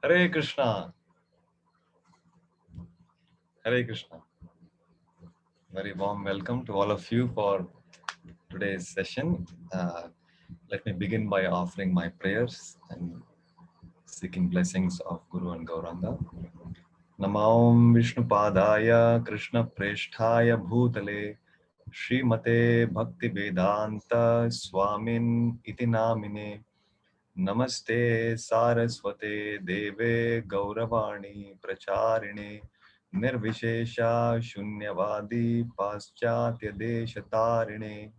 Hare Krishna. Hare Krishna. Very warm welcome to all of you for today's session. Let me begin by offering my prayers and seeking blessings of Guru and Gauranga. Namam Vishnupadaya Krishna Presthaya Bhutale Srimate Bhakti Vedanta Swamin Iti Namine Namaste Saraswate Deve Gauravani Pracharine Nirvishesha Shunyavadi Paschatya Deshatarine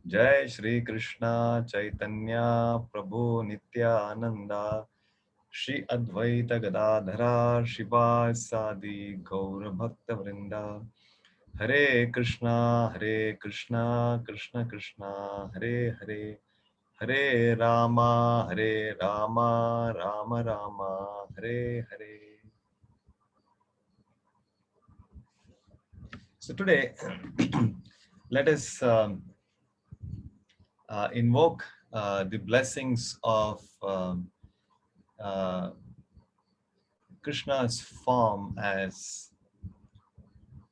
Jai Shri Krishna Chaitanya Prabhu Nityananda Shri Advaita Gadadhara Shiva Sadi Gaura Bhakta Vrinda Hare Krishna Krishna Krishna Hare Hare Hare Rama, Rama Rama, Hare Hare. So today, let us invoke the blessings of Krishna's form as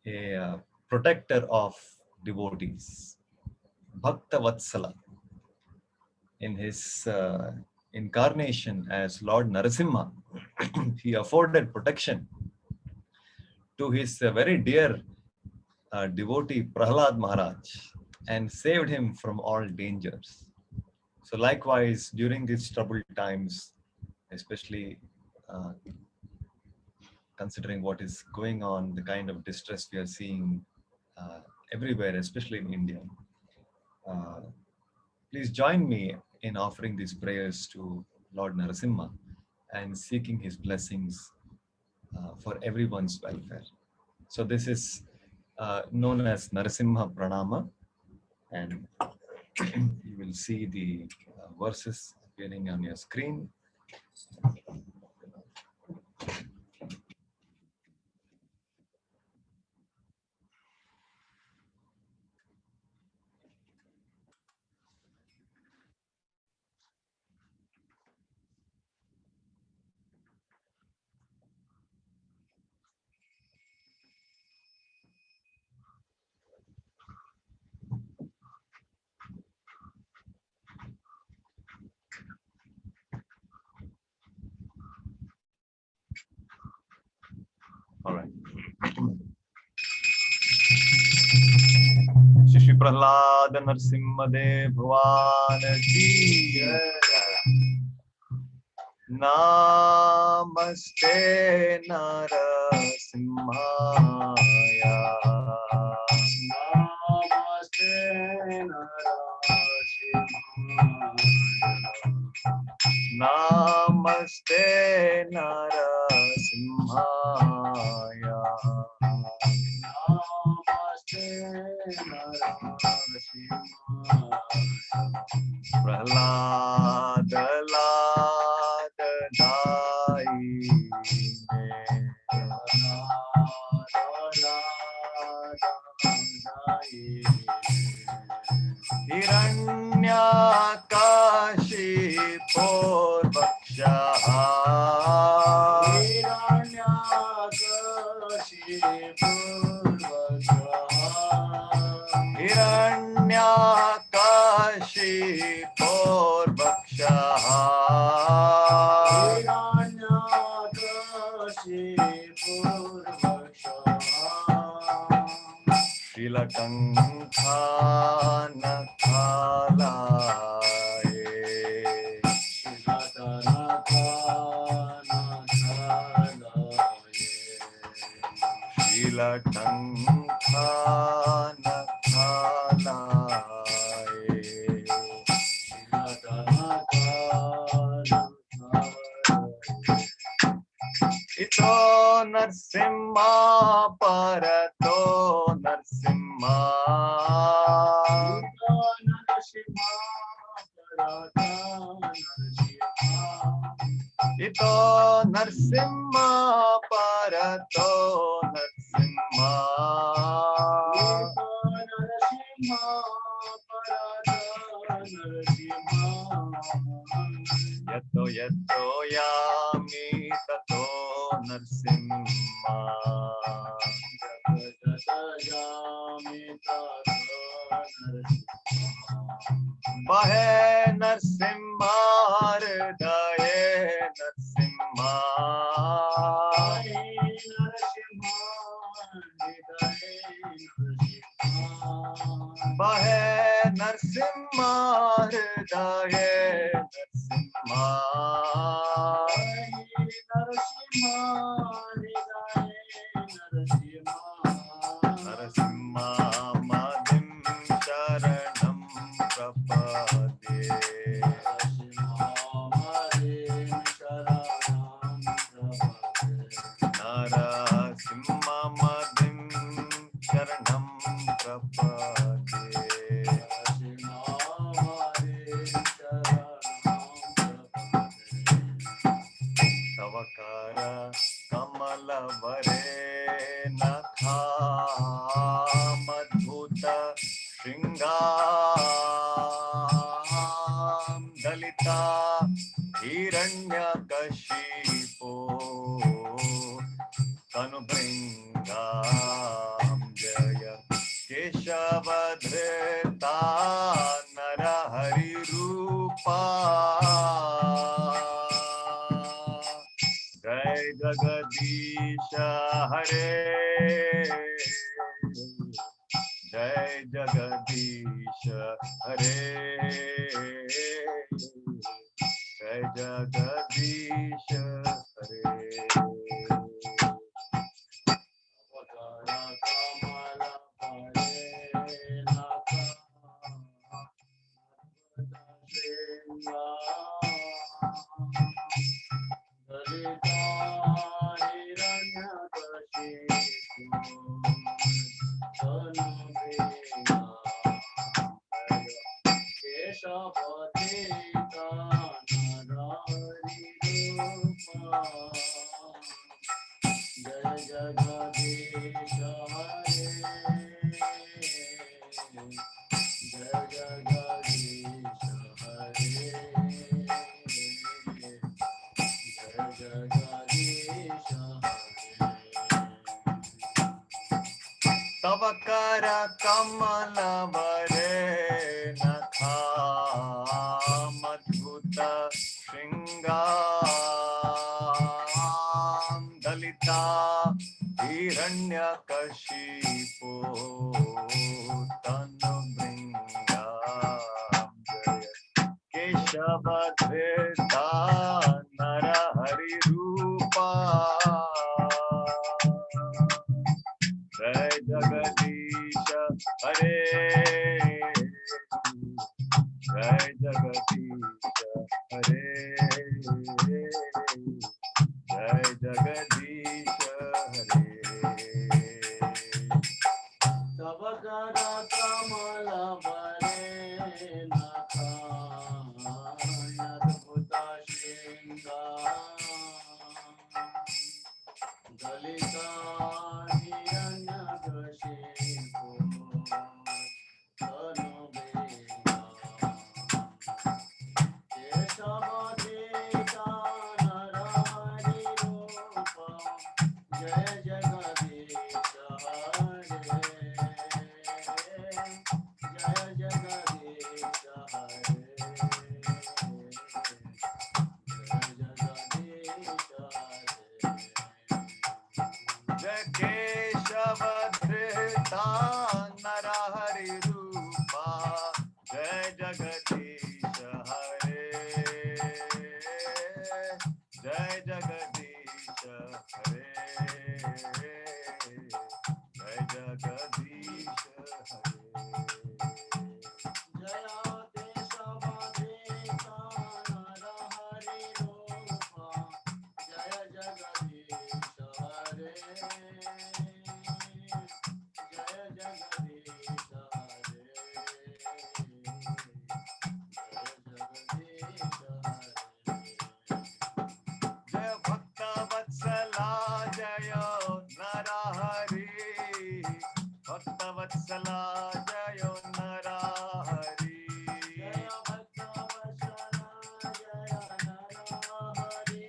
a protector of devotees, Bhakta Vatsala, in his incarnation as Lord Narasimha. He afforded protection to his very dear devotee Prahlad Maharaj and saved him from all dangers. So likewise, during these troubled times, especially considering what is going on, the kind of distress we are seeing everywhere, especially in India, please join me in offering these prayers to Lord Narasimha and seeking his blessings for everyone's welfare. So this is known as Narasimha Pranama, and you will see the verses appearing on your screen. All right. Shri Prahlad Narasimhadev Bhavan Ki Namaste Narasimhaya Namaste Narasimhaya Namaste Narasimhaya Namaste Narasimhaya Prahlad Lad Dai Hiranyakashi Purvaksha Hiranyakashi Purvaksha Hiranyakashi Purvaksha Hiranyakashi Purvaksha Shilakankana Khalaye Shilakankana Khalaye Ito Narsimha Parato Narsimha Ito Narsimha Parato Narsimha Ito Narsimha Parato Narsimha Ito Narsimha Parato Narsimha Yato Yato Yami ततो नरसिम्हा बहे नरसिम्हा हृदये नरसिम्हा बहे नरसिम्हा हृदये नरसिम्हा नरसिम्हा मदिं शरणं प्रपद्ये नरसिम्हा मदिं शरणं प्रपद्ये तव कर कमलवरे नखामद्भुत शृङ्गां दलिता हिरण्यकशिपो तनुभृङ्गां जय केशवधृता नरहरिरूपा जय जगदीश हरे जय जगदीश हरे जय जगदीश हरे तव कर कमलवरे नखामद्भुत शृङ्गां दलिता हिरण्यकशिपो तनुभृङ्गां जय केशवधृता नरहरिरूपा जय जगदीश हरे जय जगदीश हरे जय जगदीश हरे तव कर कमलवरे नखामद्भुत शृङ्गां दलिता केशवधृता नरहरिरूपा जय जगदीश हरे जय जगदीश हरे जय जगदीश हरे जय केशवधृता नरहरिरूपा जय जगदीश हरे जय भक्तवत्सला जय नरहरि भक्तवत्सला जय नरहरि जय भक्तवत्सला जय Narhari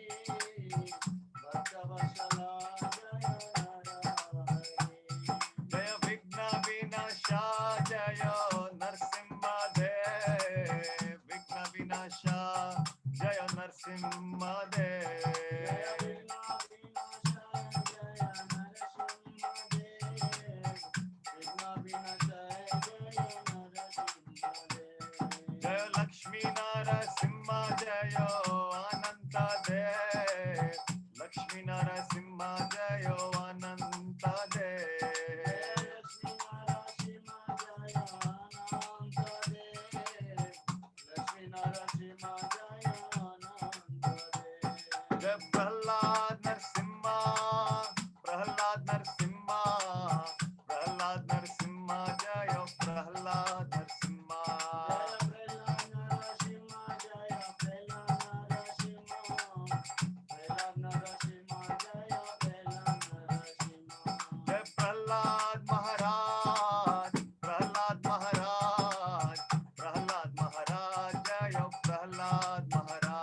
Prahlad Maharaj, Prahlad Maharaj, Prahlad Maharaj, Jaya Prahlad Maharaj.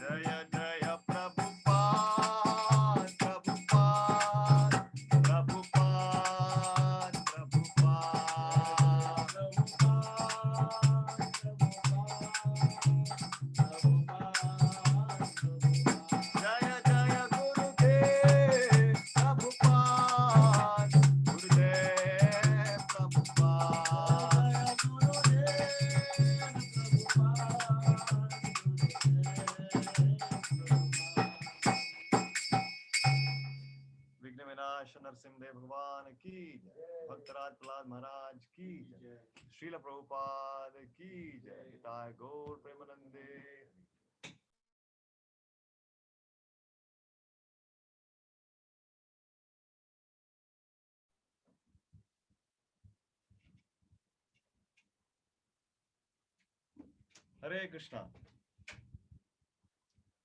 Jaya Jaya Prabhupada, Prabhupada, Prabhupada, Jaya Jaya Gurudev, Prabhupada, Gurudev, Prabhupada. विघ्न विनाश नरसिंहदेव भगवान की जय, भक्तराज प्रहलाद महाराज की जय, श्रील प्रभुपाद की जय, निताय गौर प्रेमानंदे। Hare Krishna.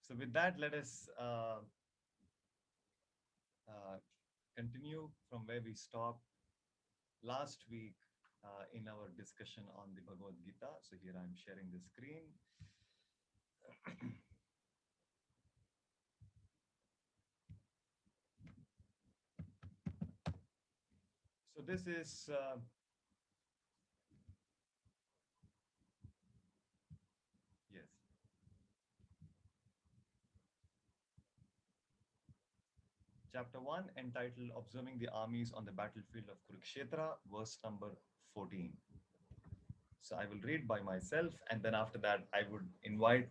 So with that, let us continue from where we stopped last week in our discussion on the Bhagavad Gita. So here I am sharing the screen. So this is yes. Chapter 1 entitled Observing the Armies on the Battlefield of Kurukshetra, verse number 14. So I will read by myself, and then after that I would invite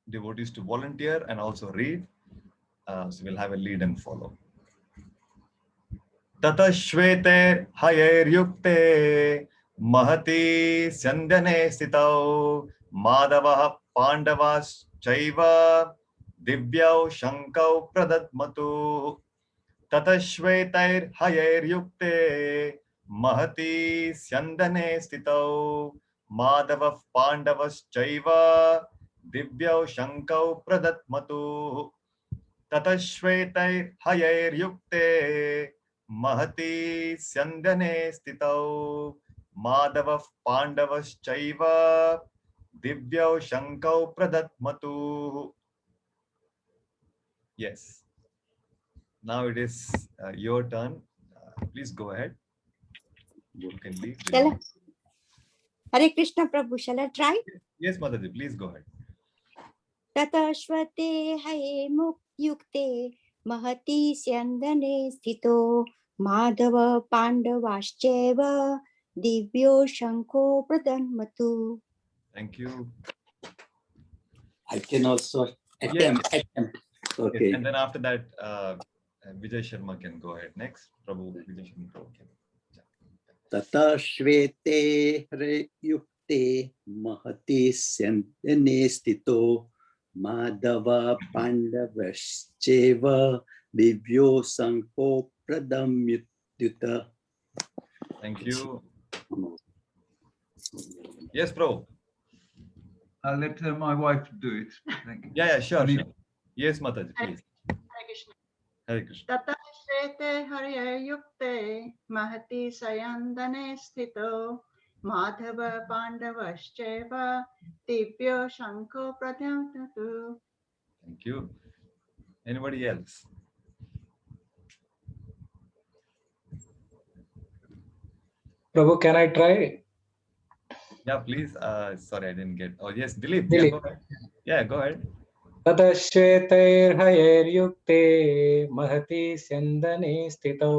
devotees to volunteer and also read. So we'll have a lead and follow. Tata Shvete Hayer Yukte Mahati Sandhane Sitau Madavaha Pandavas Chaiva Divyau Shankau Pradatmatu Tata Shvetair Hayer Yukte Mahati Sandhane Sitau Madavaha Pandavas Chaiva Divyau Shankau Pradatmatu Tata Shvetair Hayer Yukte Mahati Sandhane Stitau Madhava Pandavas Chaiva Divyau Shankau Pradatmatu. Yes. Now it is your turn. Please go ahead. You can lead. Hare Krishna Prabhu, shall I try? Yes, Mataji, please go ahead. Tatashvate haye mukyukte mahati syandane sthito madhava pandavascheva divyo shankho pradanmatu. Thank you. I can also attempt. Okay. Yes, and then after that, Vijay Sharma can go ahead next. Prabhu, Vijay Sharma. Okay. Tata Shvete Hare Yukte Mahati Sandhane Stito Madhava Pandavascheva Divyo Sankho Pradamyuta. Thank you. Yes, Prabhu. I'll let my wife do it. Thank you. Yeah, sure. Yes, Mataji, please. Hare Krishna. Tata Shvete Hare Yukte Mahati Sayandane Sthito Madhava Pandavascheva Divyo Shankho Pradyamtatu. Thank you. Anybody else? Prabhu, can I try? Yeah, please. Sorry, I didn't get. Oh, yes, Dilip. Dilip. Yeah, go ahead. Yeah, go ahead. ततश्वेतैर्हयैर्युक्ते महति स्यन्दने स्थितौ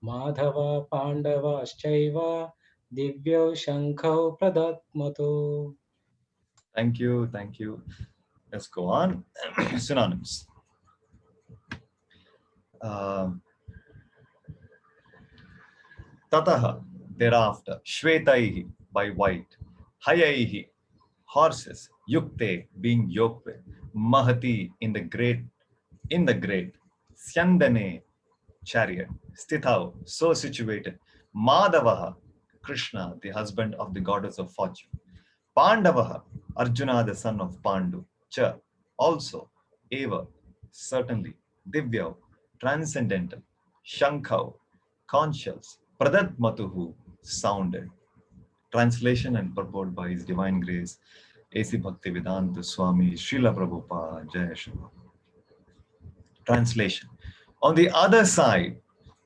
Madhav पाण्डवाश्चैव दिव्यौ शङ्खौ प्रदत्मतो. Thank you. Thank you. Let's go on. Synonyms. Tataha, thereafter. Shvetaihi, by white. Hayaihi, horses. Yukte, being yoked with. Mahati, in the great. Syandane, chariot, Stithau, so situated, Madhavaha, Krishna, the husband of the goddess of fortune, Pandavaha, Arjuna, the son of Pandu, Cha, also, Eva, certainly, Divya, transcendental, Shankau, conscious, Pradatmatuhu, sounded. Translation and purport by His Divine Grace, A.C. Bhaktivedanta Swami Srila Prabhupada Jai Shri. Translation. On the other side,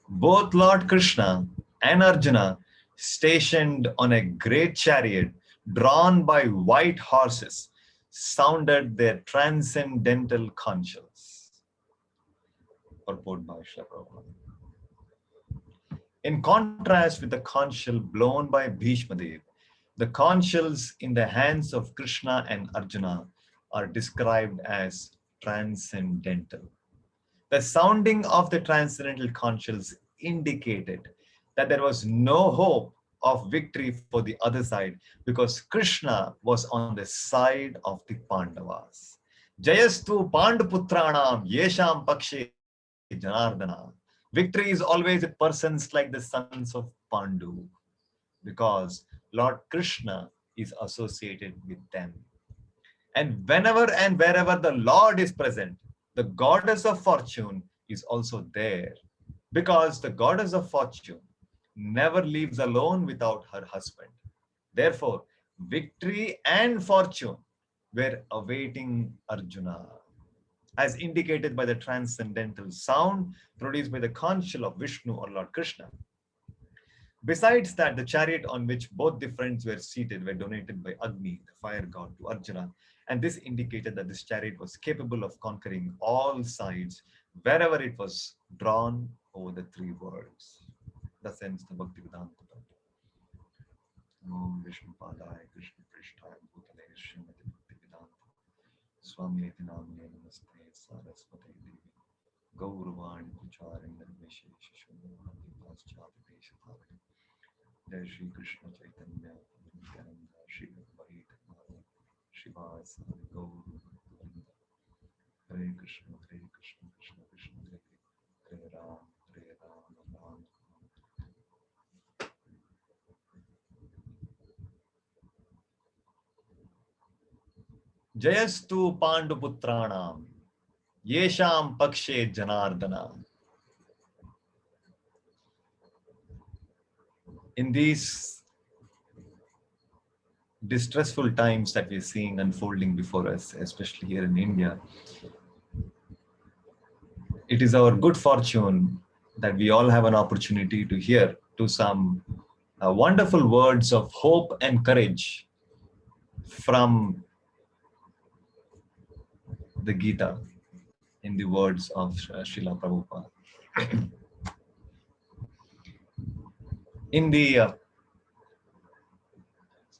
both Lord Krishna and Arjuna, stationed on a great chariot drawn by white horses, sounded their transcendental conchs. Purport by Srila Prabhupada. In contrast with the conchal blown by Bhishma Dev, the conchals in the hands of Krishna and Arjuna are described as transcendental. The sounding of the transcendental conchals indicated that there was no hope of victory for the other side because Krishna was on the side of the Pandavas. Jayastu Panduputranam Yesham Pakshe Janardana. Victory is always with persons like the sons of Pandu because Lord Krishna is associated with them. And whenever and wherever the Lord is present, the goddess of fortune is also there because the goddess of fortune never leaves alone without her husband. Therefore, victory and fortune were awaiting Arjuna, as indicated by the transcendental sound produced by the conchal of Vishnu or Lord Krishna. Besides that, the chariot on which both the friends were seated were donated by Agni, the fire god, to Arjuna, and this indicated that this chariot was capable of conquering all sides wherever it was drawn over the three worlds. Thus ends the Bhaktivedanta. Om Vishnu Padaya Krishna Prishtaya Bhutale Srimati Bhaktivedanta Swami Iti Namane Namaste Saraswati Devi Gaurvani Kucharin Nirvishesha Shunamati Paschati Deshatari Jai Shri Krishna Chaitanya Nityananda Shri Advaita Madhava Shiva Sari Gauru Hare Krishna Krishna Krishna Hare Ram Ram Jayastu Panduputranam Yesham Pakshe Janardana. In these distressful times that we're seeing unfolding before us, especially here in India, it is our good fortune that we all have an opportunity to hear to some wonderful words of hope and courage from the Gita in the words of Srila Prabhupada. In the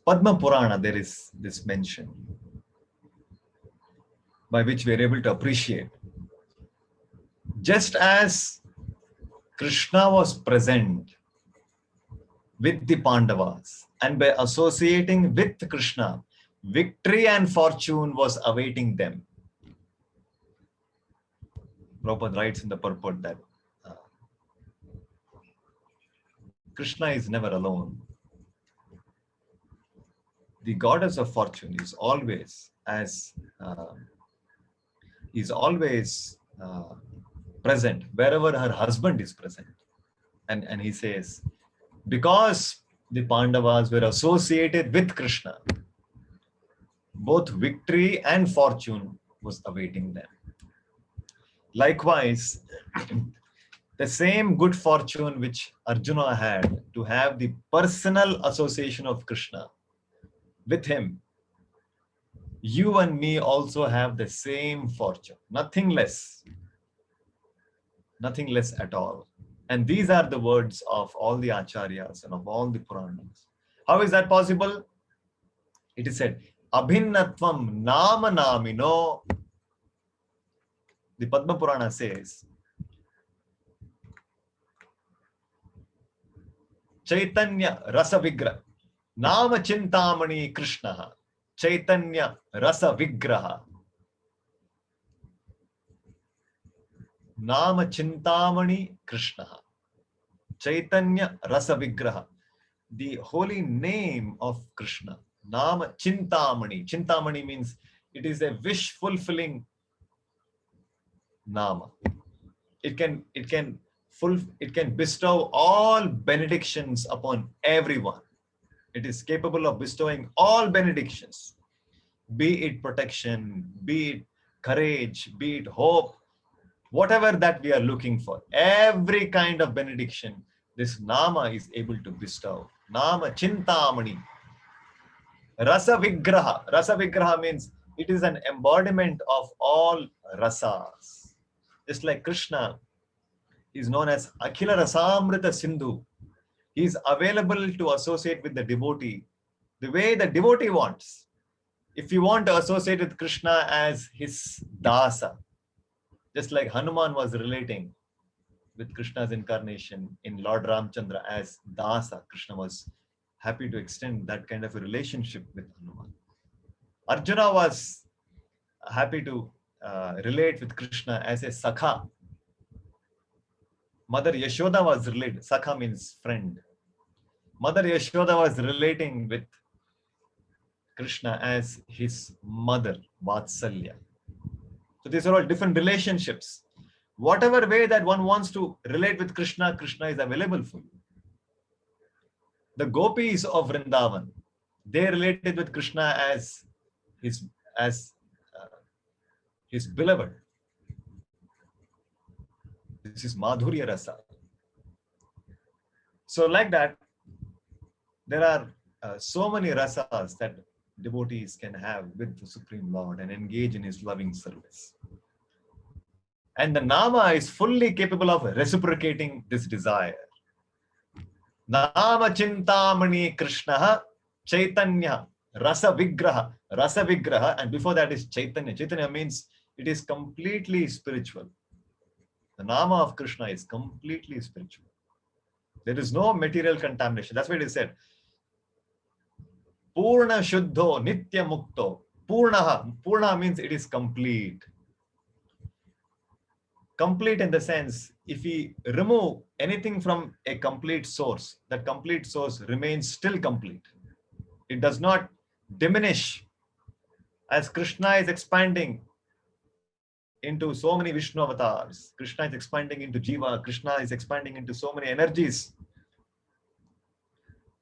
Padma Purana, there is this mention by which we are able to appreciate. Just as Krishna was present with the Pandavas, and by associating with Krishna, victory and fortune was awaiting them. Prabhupada writes in the purport that Krishna is never alone. The goddess of fortune is always present wherever her husband is present. And he says, because the Pandavas were associated with Krishna, both victory and fortune was awaiting them. Likewise, the same good fortune which Arjuna had to have the personal association of Krishna with him, you and me also have the same fortune, nothing less at all. And these are the words of all the acharyas and of all the Puranas. How is that possible? It is said, Abhinnatvam nama namino. The Padma Purana says, Chaitanya Rasa Vigraha, Nama Chintamani Krishna, Chaitanya Rasa Vigraha. Nama Chintamani Krishna. Chaitanya Rasa Vigraha. The holy name of Krishna. Nama Chintamani. Chintamani means it is a wish fulfilling Nama. It can bestow all benedictions upon everyone. It is capable of bestowing all benedictions, be it protection, be it courage, be it hope, whatever that we are looking for. Every kind of benediction, this Nama is able to bestow. Nama Chintamani. Rasa Vigraha. Rasa Vigraha means it is an embodiment of all rasas. Just like Krishna is known as Akhila Rasamrita Sindhu. He is available to associate with the devotee the way the devotee wants. If you want to associate with Krishna as his dasa, just like Hanuman was relating with Krishna's incarnation in Lord Ramchandra as dasa, Krishna was happy to extend that kind of a relationship with Hanuman. Arjuna was happy to relate with Krishna as a sakha. Mother Yashoda was related. Sakha means friend. Mother Yashoda was relating with Krishna as his mother, Vatsalya. So these are all different relationships. Whatever way that one wants to relate with Krishna, Krishna is available for you. The gopis of Vrindavan, they related with Krishna as his beloved. This is Madhurya Rasa. So like that, there are so many rasas that devotees can have with the Supreme Lord and engage in his loving service. And the Nama is fully capable of reciprocating this desire. Nama Chintamani Krishna Chaitanya Rasa Vigraha. Rasa Vigraha, and before that is Chaitanya. Chaitanya means it is completely spiritual. The Nama of Krishna is completely spiritual. There is no material contamination. That's what it is said. Purna Shuddho Nitya Mukto. Purnaha. Purna means it is complete. Complete in the sense, if we remove anything from a complete source, that complete source remains still complete. It does not diminish. As Krishna is expanding into so many Vishnu avatars, Krishna is expanding into Jiva, Krishna is expanding into so many energies.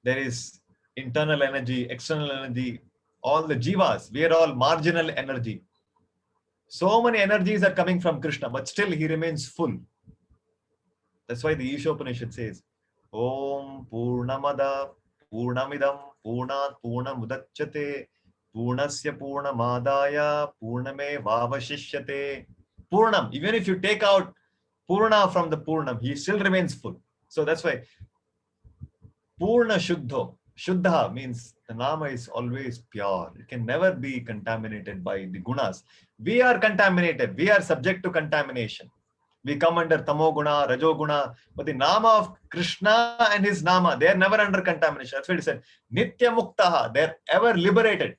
There is internal energy, external energy, all the Jivas, we are all marginal energy. So many energies are coming from Krishna, but still he remains full. That's why the Ishopanishad says, Om Purnamada Purnamidam Purnat Purnamudachyate Purnasya Purnamadaya Purname Vavashishyate. Purnam, even if you take out Purna from the Purnam, he still remains full. So that's why Purna Shuddho. Shuddha means the Nama is always pure. It can never be contaminated by the gunas. We are contaminated. We are subject to contamination. We come under Tamo Guna, Rajo Guna. But the Nama of Krishna and his Nama, they are never under contamination. That's what he said. Nitya Muktaha. They are ever liberated.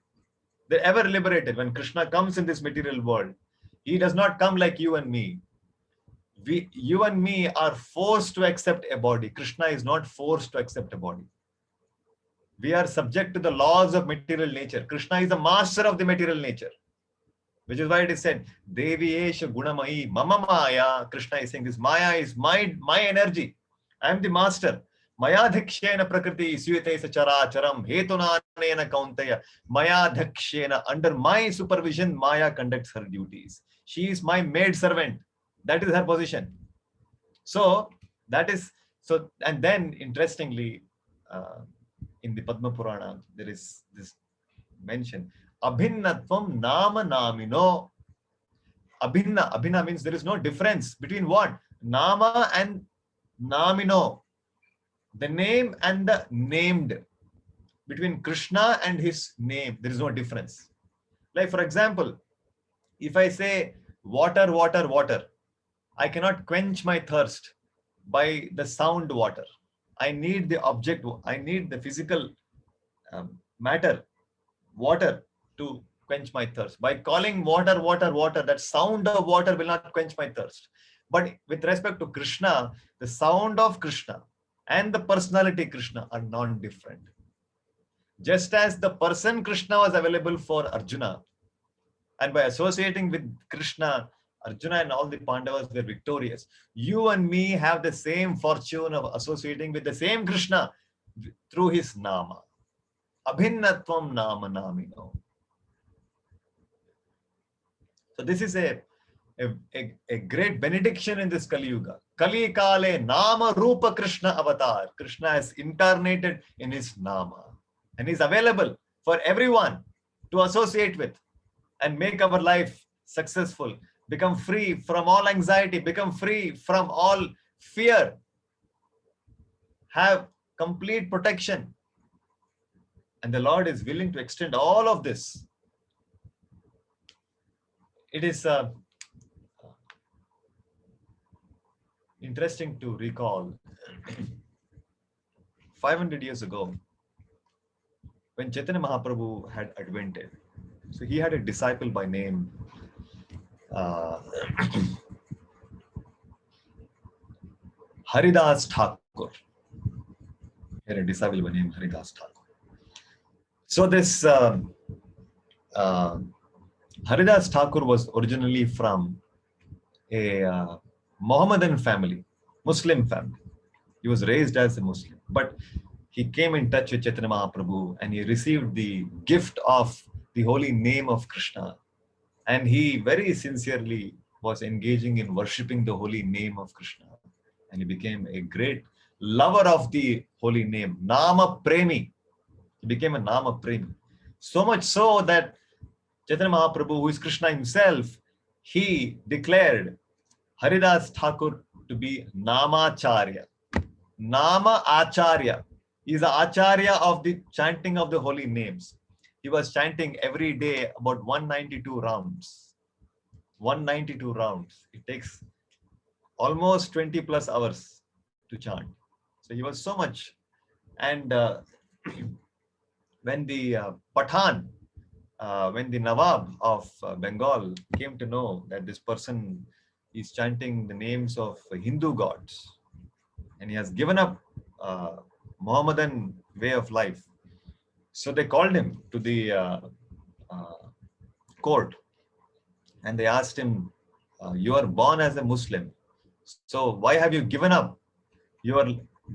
They are ever liberated. When Krishna comes in this material world, he does not come like you and me. You and me are forced to accept a body. Krishna is not forced to accept a body. We are subject to the laws of material nature. Krishna is the master of the material nature. Which is why it is said, Devi Esha Gunamai Mama Maya. Krishna is saying this Maya is my energy. I am the master. Maya Dhikshena Prakriti Suyate Sachara Charam Hetunanena Kauntaya. Maya Dhikshena. Under my supervision, Maya conducts her duties. She is my maid servant. That is her position. So that is so. And then interestingly, in the Padma Purana, there is this mention, Abhinnatvam Nama Namino. Abhinna means there is no difference between what? Nama and Namino. The name and the named. Between Krishna and his name, there is no difference. Like for example, if I say water, water, water, I cannot quench my thirst by the sound water. I need the object, I need the physical matter, water, to quench my thirst. By calling water, water, water, that sound of water will not quench my thirst. But with respect to Krishna, the sound of Krishna and the personality Krishna are non-different. Just as the person Krishna was available for Arjuna, and by associating with Krishna, Arjuna and all the Pandavas were victorious. You and me have the same fortune of associating with the same Krishna through his Nama. Abhinnatvam Nama Namino. So this is a great benediction in this Kali Yuga. Kali Kale Nama Rupa Krishna Avatar. Krishna is incarnated in his Nama and is available for everyone to associate with and make our life successful, become free from all anxiety, become free from all fear, have complete protection. And the Lord is willing to extend all of this. It is interesting to recall 500 years ago when Chaitanya Mahaprabhu had advented. So he had a disciple by name Haridas Thakur. He had a disciple by name Haridas Thakur. So this Haridas Thakur was originally from a Mohammedan family, Muslim family. He was raised as a Muslim, but he came in touch with Chaitanya Mahaprabhu and he received the gift of the holy name of Krishna. And he very sincerely was engaging in worshipping the holy name of Krishna. And he became a great lover of the holy name, Nama Premi. He became a Nama Premi. So much so that Chaitanya Mahaprabhu, who is Krishna himself, he declared Haridas Thakur to be Namacharya. Nama Acharya. He is the Acharya of the chanting of the holy names. He was chanting every day about 192 rounds. 192 rounds. It takes almost 20 plus hours to chant. So he was so much. And when the Pathan, when the Nawab of Bengal came to know that this person is chanting the names of Hindu gods and he has given up Mohammedan way of life, so they called him to the court and they asked him, you are born as a Muslim, so why have you given up your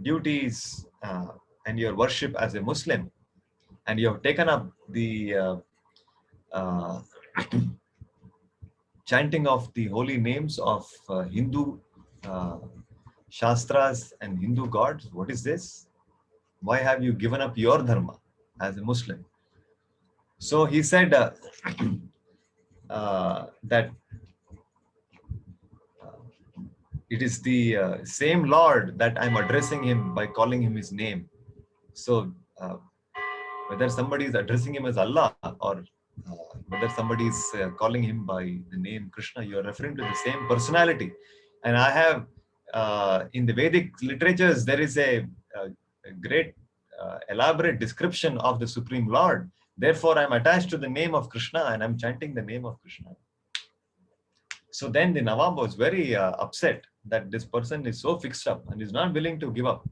duties and your worship as a Muslim, and you have taken up the chanting of the holy names of Hindu Shastras and Hindu gods? What is this? Why have you given up your dharma as a Muslim? So he said that it is the same Lord that I'm addressing him by calling him his name. So whether somebody is addressing him as Allah or whether somebody is calling him by the name Krishna, you are referring to the same personality. And I have, in the Vedic literatures, there is a great elaborate description of the Supreme Lord. Therefore, I'm attached to the name of Krishna and I'm chanting the name of Krishna. So then the Nawab was very upset that this person is so fixed up and is not willing to give up.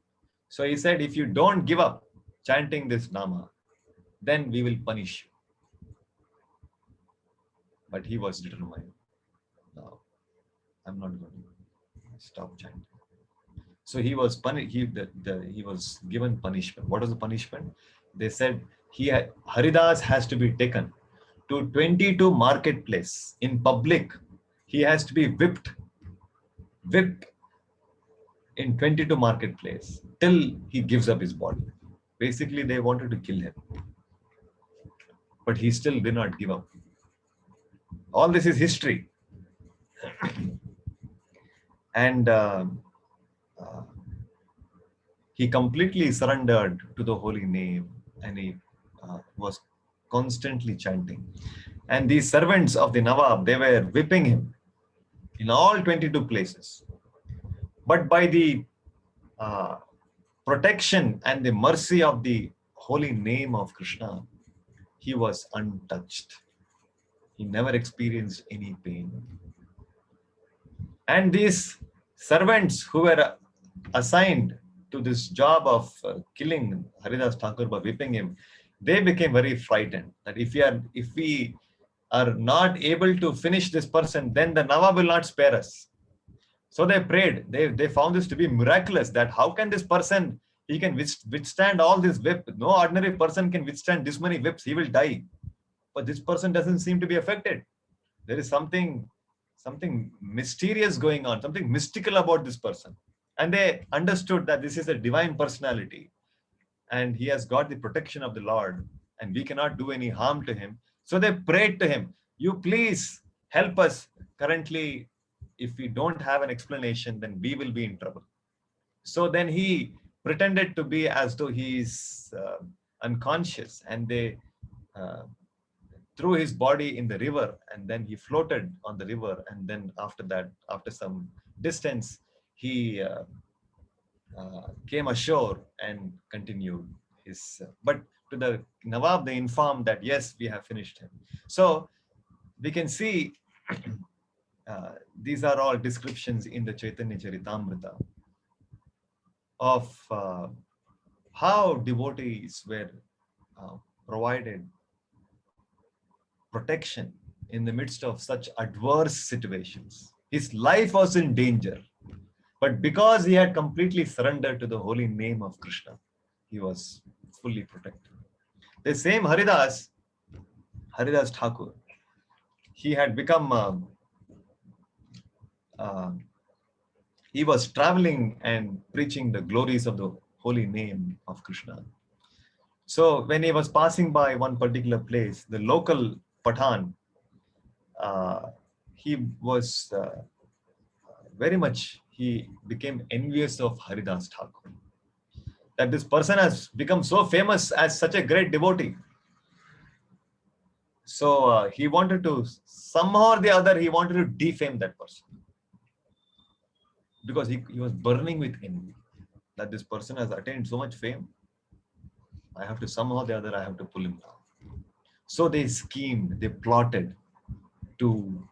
So he said, if you don't give up chanting this Nama, then we will punish you. But he was determined. No, I'm not going to stop chanting. So he was he was given punishment. What was the punishment? They said Haridas has to be taken to 22 marketplace in public. He has to be whipped in 22 marketplace till he gives up his body. Basically, they wanted to kill him, but he still did not give up. All this is history. And he completely surrendered to the holy name and he was constantly chanting. And these servants of the Nawab, they were whipping him in all 22 places. But by the protection and the mercy of the holy name of Krishna, he was untouched. He never experienced any pain. And these servants who were assigned to this job of killing Haridas Thakur by whipping him, they became very frightened that if we are not able to finish this person, then the Nawab will not spare us. So they prayed. They found this to be miraculous, that how can this person, he can withstand all this whip. No ordinary person can withstand this many whips. He will die. But this person doesn't seem to be affected. There is something mysterious going on, something mystical about this person. And they understood that this is a divine personality and he has got the protection of the Lord and we cannot do any harm to him. So they prayed to him, you please help us. Currently, if we don't have an explanation, then we will be in trouble. So then he pretended to be as though he is unconscious, and they threw his body in the river, and then he floated on the river. And then after that, after some distance, he came ashore and continued his. But to the Nawab, they informed that yes, we have finished him. So we can see these are all descriptions in the Chaitanya Charitamrita of how devotees were provided protection in the midst of such adverse situations. His life was in danger, but because he had completely surrendered to the holy name of Krishna, he was fully protected. The same Haridas Thakur, he had become, he was traveling and preaching the glories of the holy name of Krishna. So when he was passing by one particular place, the local Pathan, he was he became envious of Haridas Thakur. That this person has become so famous as such a great devotee. So he wanted to, somehow or the other, he wanted to defame that person. Because he was burning with envy. That this person has attained so much fame. I have to, somehow or the other, I have to pull him down. So they schemed, they plotted to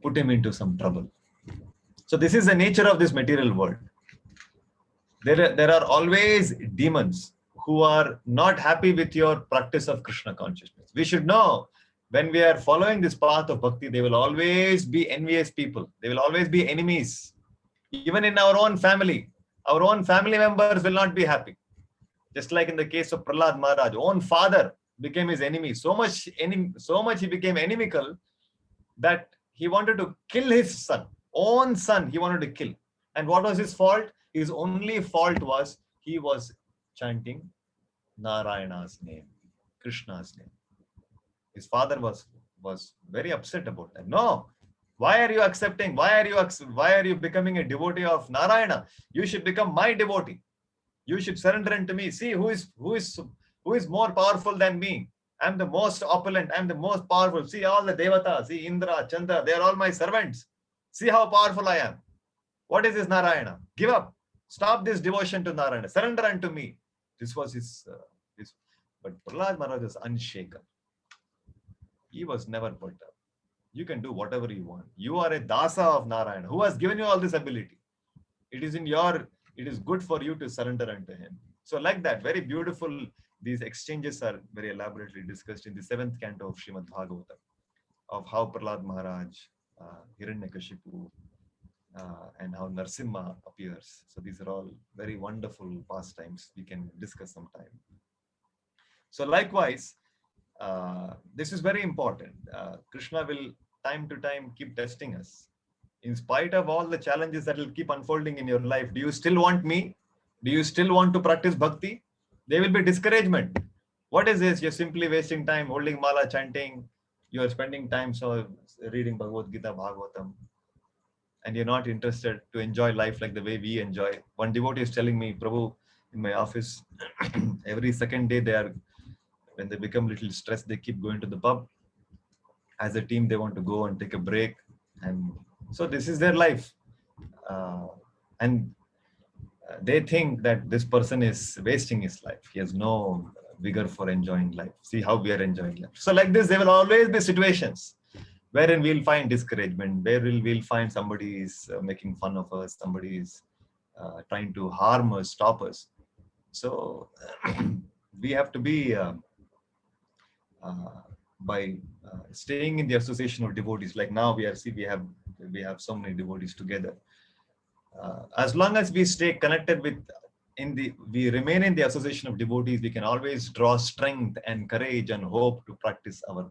put him into some trouble. So this is the nature of this material world. There are always demons who are not happy with your practice of Krishna consciousness. We should know, when we are following this path of bhakti, they will always be envious people. They will always be enemies. Even in our own family members will not be happy. Just like in the case of Prahlad Maharaj, own father became his enemy. So much he became inimical that he wanted to kill his son. Own son he wanted to kill. And what was his fault? His only fault was he was chanting Narayana's name, Krishna's name. His father was very upset about that. No, why are you accepting? Why are you becoming a devotee of Narayana? You should become my devotee. You should surrender unto me. See who is more powerful than me. I'm the most opulent. I'm the most powerful. See all the devatas. See Indra, Chandra. They are all my servants. See how powerful I am. What is this Narayana? Give up. Stop this devotion to Narayana. Surrender unto me. This was his. But Prahlad Maharaj was unshaken. He was never put up. You can do whatever you want. You are a dasa of Narayana. Who has given you all this ability? It is good for you to surrender unto him. So like that, very beautiful. These exchanges are very elaborately discussed in the 7th canto of Srimad Bhagavatam, of how Prahlad Maharaj, Hiranyakashipu, and how Narsimha appears. So these are all very wonderful pastimes. We can discuss sometime. So likewise, this is very important. Krishna will time to time keep testing us. In spite of all the challenges that will keep unfolding in your life, do you still want me? Do you still want to practice bhakti? There will be discouragement. What is this? You're simply wasting time holding mala, chanting. You are spending time reading Bhagavad Gita, Bhagavatam, and you're not interested to enjoy life like the way we enjoy. One devotee is telling me, Prabhu, in my office, every second day when they become a little stressed, they keep going to the pub. As a team, they want to go and take a break. And so this is their life. And they think that this person is wasting his life. He has no vigor for enjoying life. See how we are enjoying life. So like this, there will always be situations wherein we'll find discouragement, where we'll find somebody is making fun of us, somebody is trying to harm us, stop us. So we have to be by staying in the association of devotees. Like now we have so many devotees together. As long as we stay connected with, we remain in the association of devotees, we can always draw strength and courage and hope to practice our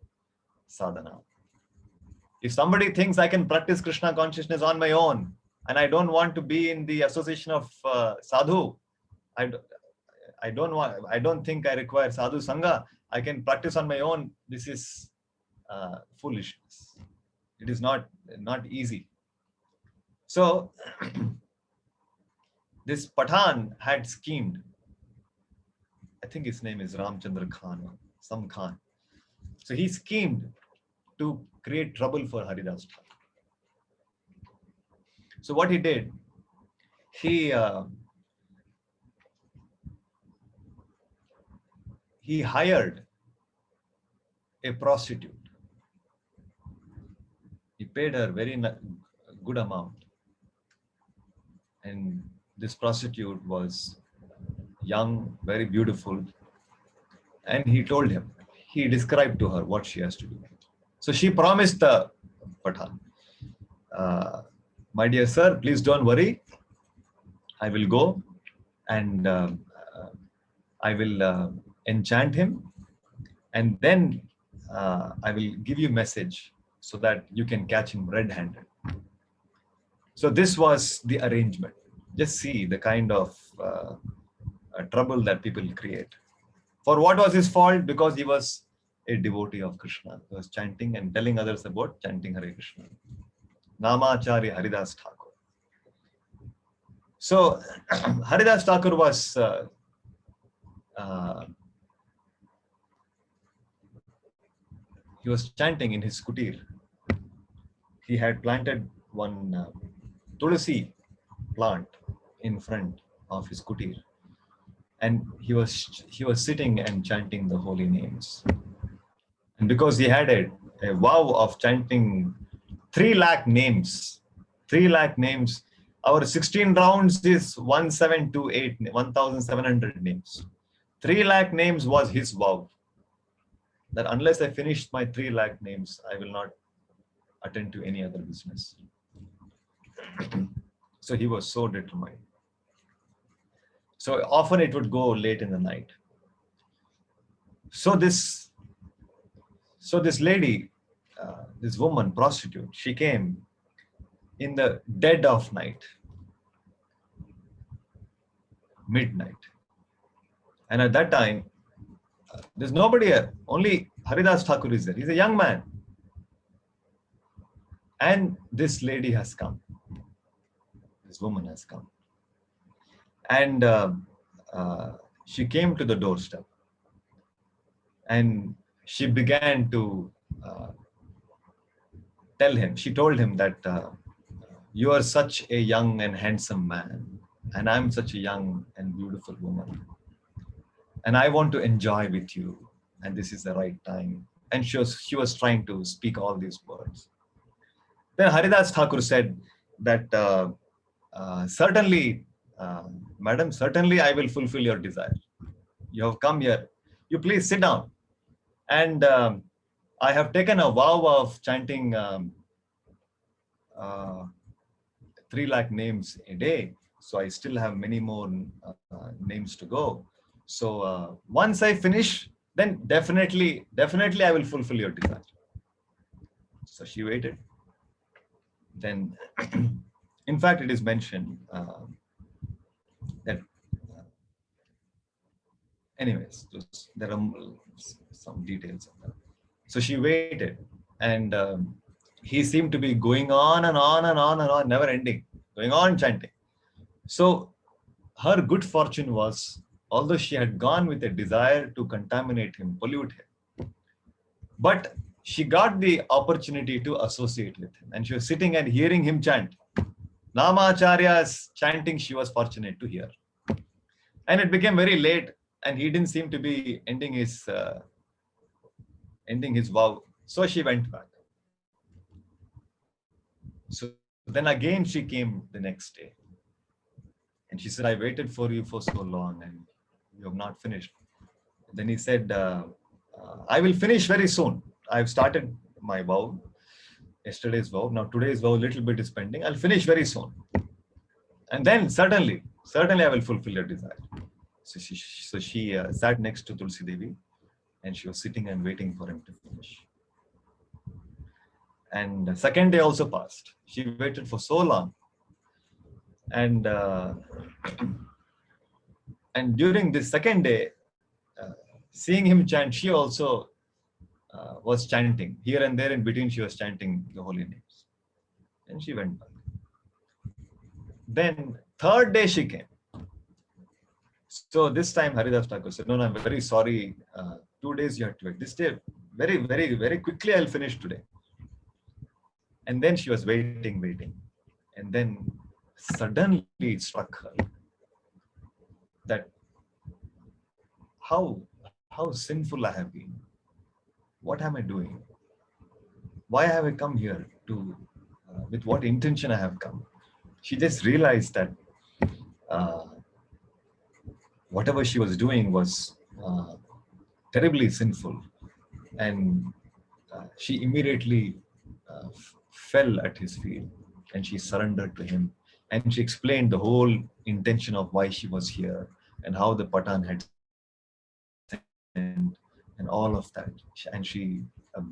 sadhana. If somebody thinks I can practice Krishna consciousness on my own and I don't want to be in the association of sadhu, I don't think I require sadhu sangha, I can practice on my own, this is foolishness. It is not easy. So this Pathan had schemed. I think his name is Ramchandra Khan or some Khan. So he schemed to create trouble for Haridas Thakur. So what he did, he hired a prostitute. He paid her very good amount. And this prostitute was young, very beautiful. And he described to her what she has to do. So she promised the Pathan, my dear sir, please don't worry. I will go and I will enchant him. And then I will give you a message so that you can catch him red-handed. So this was the arrangement. Just see the kind of trouble that people create. For what was his fault? Because he was a devotee of Krishna. He was chanting and telling others about chanting Hare Krishna. Namacharya Haridas Thakur. So Haridas Thakur was he was chanting in his kutir. He had planted one tulasi plant in front of his kutir, and he was sitting and chanting the holy names. And because he had a vow of chanting 3 lakh names, our 16 rounds is 1700 names. 3 lakh names was his vow, that unless I finish my 3 lakh names, I will not attend to any other business. So he was so determined. So often it would go late in the night. So this lady, this woman, prostitute, she came in the dead of night, midnight. And at that time, there's nobody here, only Haridas Thakur is there. He's a young man. And this lady has come. This woman has come. And she came to the doorstep. And she began to she told him that you are such a young and handsome man, and I'm such a young and beautiful woman. And I want to enjoy with you, and this is the right time. And she was trying to speak all these words. Then Haridas Thakur said that certainly, madam, certainly I will fulfill your desire. You have come here. You please sit down. And I have taken a vow of chanting 3 lakh names a day. So I still have many more names to go. So once I finish, then definitely I will fulfill your desire. So she waited. Then, in fact, it is mentioned that, anyways, there are some details of that. So she waited, and he seemed to be going on and on and on and on, never ending, going on chanting. So her good fortune was, although she had gone with a desire to contaminate him, pollute him, but she got the opportunity to associate with him, and she was sitting and hearing him chant. Namacharya's chanting, she was fortunate to hear. And it became very late, and he didn't seem to be ending his vow. So she went back. So then again she came the next day. And she said, I waited for you for so long and you have not finished. Then he said, I will finish very soon. I've started my vow, yesterday's vow. Now today's vow, a little bit is pending. I'll finish very soon. And then certainly I will fulfill your desire. So she sat next to Tulsi Devi and she was sitting and waiting for him to finish. And the second day also passed. She waited for so long. And during the second day, seeing him chant, she also was chanting. Here and there in between, she was chanting the holy names. And she went back. Then third day she came. So this time Haridas Thakur said, no, I'm very sorry. 2 days you have to wait. This day, very, very, very quickly I'll finish today. And then she was waiting. And then suddenly it struck her that how sinful I have been. What am I doing? Why have I come here to, with what intention I have come? She just realized that whatever she was doing was terribly sinful. And she immediately fell at his feet and she surrendered to him. And she explained the whole intention of why she was here and how the Patan had sent and all of that. And she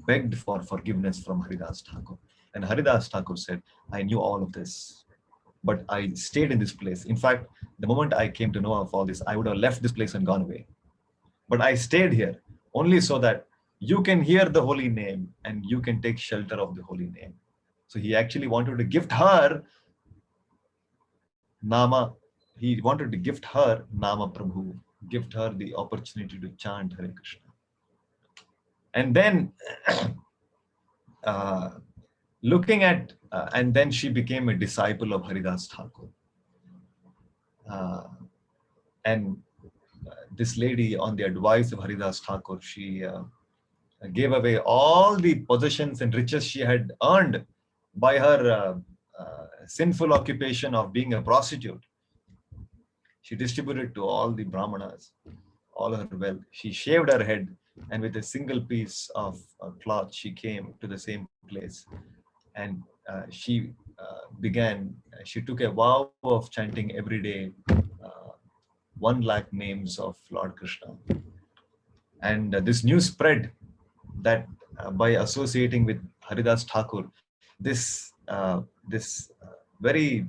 begged for forgiveness from Haridas Thakur. And Haridas Thakur said, I knew all of this, but I stayed in this place. In fact, the moment I came to know of all this, I would have left this place and gone away. But I stayed here only so that you can hear the holy name and you can take shelter of the holy name. So he actually wanted to gift her Nama. He wanted to gift her Nama Prabhu, gift her the opportunity to chant Hare Krishna. And then looking at, and then she became a disciple of Haridas Thakur. And this lady, on the advice of Haridas Thakur, she gave away all the possessions and riches she had earned by her sinful occupation of being a prostitute. She distributed to all the brahmanas, all her wealth. She shaved her head, and with a single piece of cloth, she came to the same place. And she took a vow of chanting every day 1 lakh names of Lord Krishna. And this news spread that by associating with Haridas Thakur, this very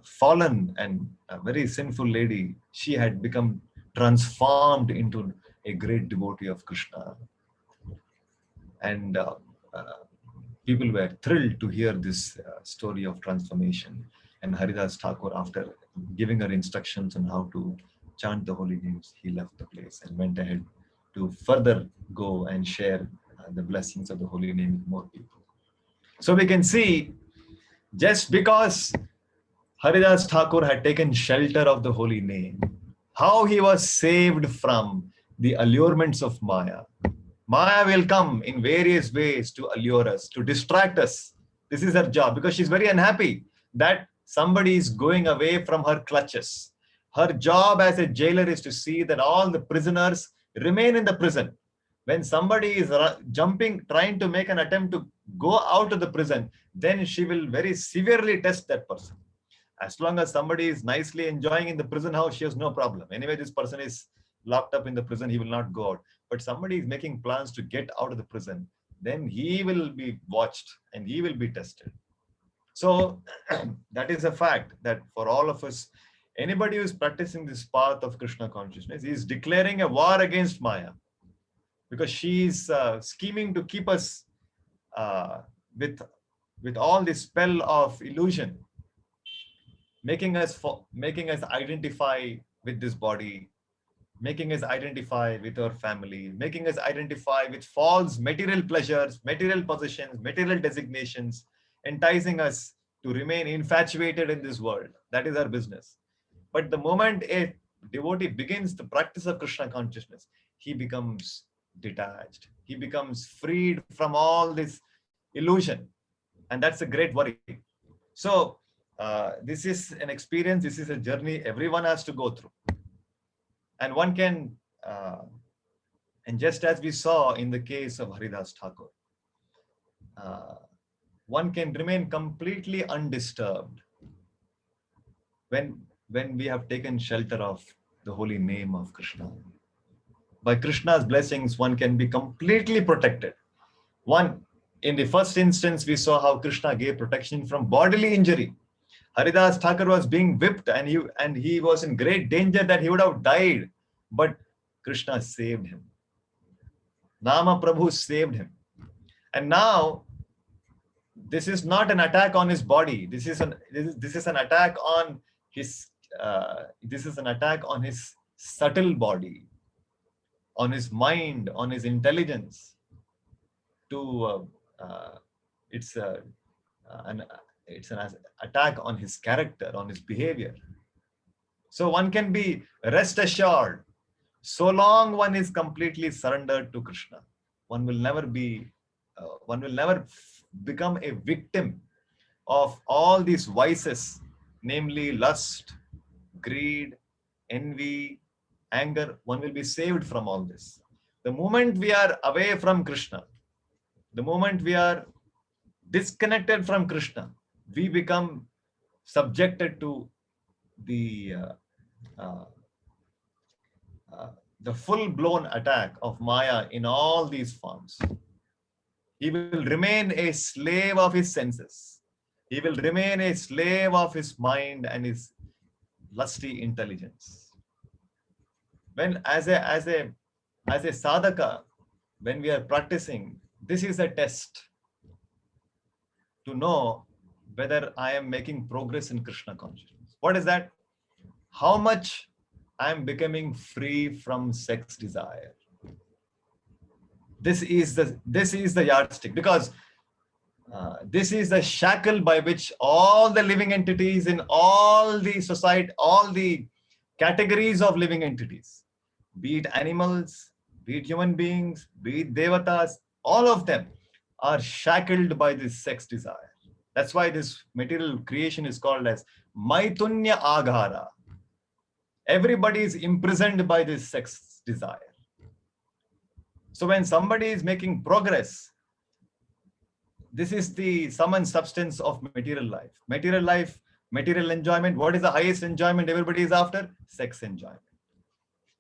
fallen and very sinful lady, she had become transformed into a great devotee of Krishna. And people were thrilled to hear this story of transformation. And Haridas Thakur, after giving her instructions on how to chant the holy names, he left the place and went ahead to further go and share the blessings of the holy name with more people. So we can see, just because Haridas Thakur had taken shelter of the holy name, how he was saved from the allurements of Maya. Maya will come in various ways to allure us, to distract us. This is her job, because she's very unhappy that somebody is going away from her clutches. Her job as a jailer is to see that all the prisoners remain in the prison. When somebody is trying to make an attempt to go out of the prison, then she will very severely test that person. As long as somebody is nicely enjoying in the prison house, she has no problem. Anyway, this person is locked up in the prison, he will not go out. But somebody is making plans to get out of the prison, then he will be watched and he will be tested. So that is a fact that for all of us, anybody who is practicing this path of Krishna consciousness is declaring a war against Maya, because she is scheming to keep us with all this spell of illusion, making us identify with this body, making us identify with our family, making us identify with false material pleasures, material possessions, material designations, enticing us to remain infatuated in this world. That is our business. But the moment a devotee begins the practice of Krishna consciousness, he becomes detached. He becomes freed from all this illusion. And that's a great worry. So this is an experience, this is a journey everyone has to go through. And one can, and just as we saw in the case of Haridas Thakur, one can remain completely undisturbed when we have taken shelter of the holy name of Krishna. By Krishna's blessings, one can be completely protected. In the first instance, we saw how Krishna gave protection from bodily injury. Haridas Thakur was being whipped and he was in great danger that he would have died. But Krishna saved him. Nama Prabhu saved him. And now, this is not an attack on his body. This is an attack on his subtle body, on his mind, on his intelligence. It's an attack on his character, on his behavior. So one can be rest assured, so long one is completely surrendered to Krishna, one will never become a victim of all these vices, namely lust, greed, envy, anger. One will be saved from all this. The moment we are away from Krishna, the moment we are disconnected from Krishna, we become subjected to the full-blown attack of Maya in all these forms. He will remain a slave of his senses. He will remain a slave of his mind and his lusty intelligence. When as a sadhaka, when we are practicing, this is a test to know whether I am making progress in Krishna consciousness. What is that? How much I am becoming free from sex desire. This is the yardstick, because this is the shackle by which all the living entities in all the society, all the categories of living entities, be it animals, be it human beings, be it devatas, all of them are shackled by this sex desire. That's why this material creation is called as Maitunya Aghara. Everybody is imprisoned by this sex desire. So when somebody is making progress, this is the sum and substance of material life. Material life, material enjoyment. What is the highest enjoyment everybody is after? Sex enjoyment.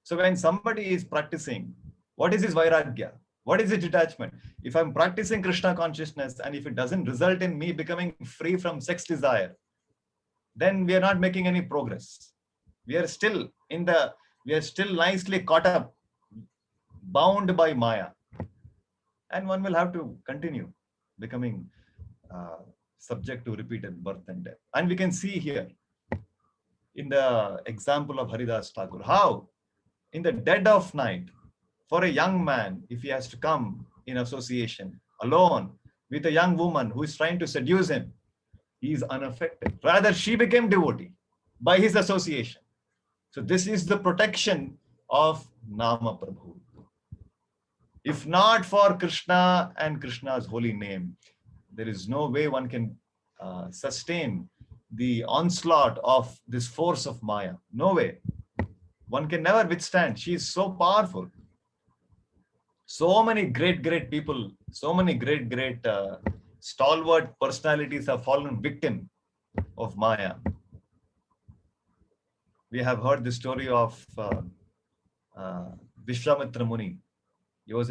So when somebody is practicing, what is his vairagya? What is his detachment? If I'm practicing Krishna consciousness and if it doesn't result in me becoming free from sex desire, then we are not making any progress. We are still nicely caught up, bound by Maya. And one will have to continue becoming subject to repeated birth and death. And we can see here in the example of Haridas Thakur, how in the dead of night, for a young man, if he has to come in association alone with a young woman who is trying to seduce him, he is unaffected. Rather, she became devotee by his association. So this is the protection of Nama Prabhu. If not for Krishna and Krishna's holy name, there is no way one can sustain the onslaught of this force of Maya. No way. One can never withstand. She is so powerful. So many great people, so many great stalwart personalities have fallen victim of Maya. We have heard the story of Vishwamitra Muni. He was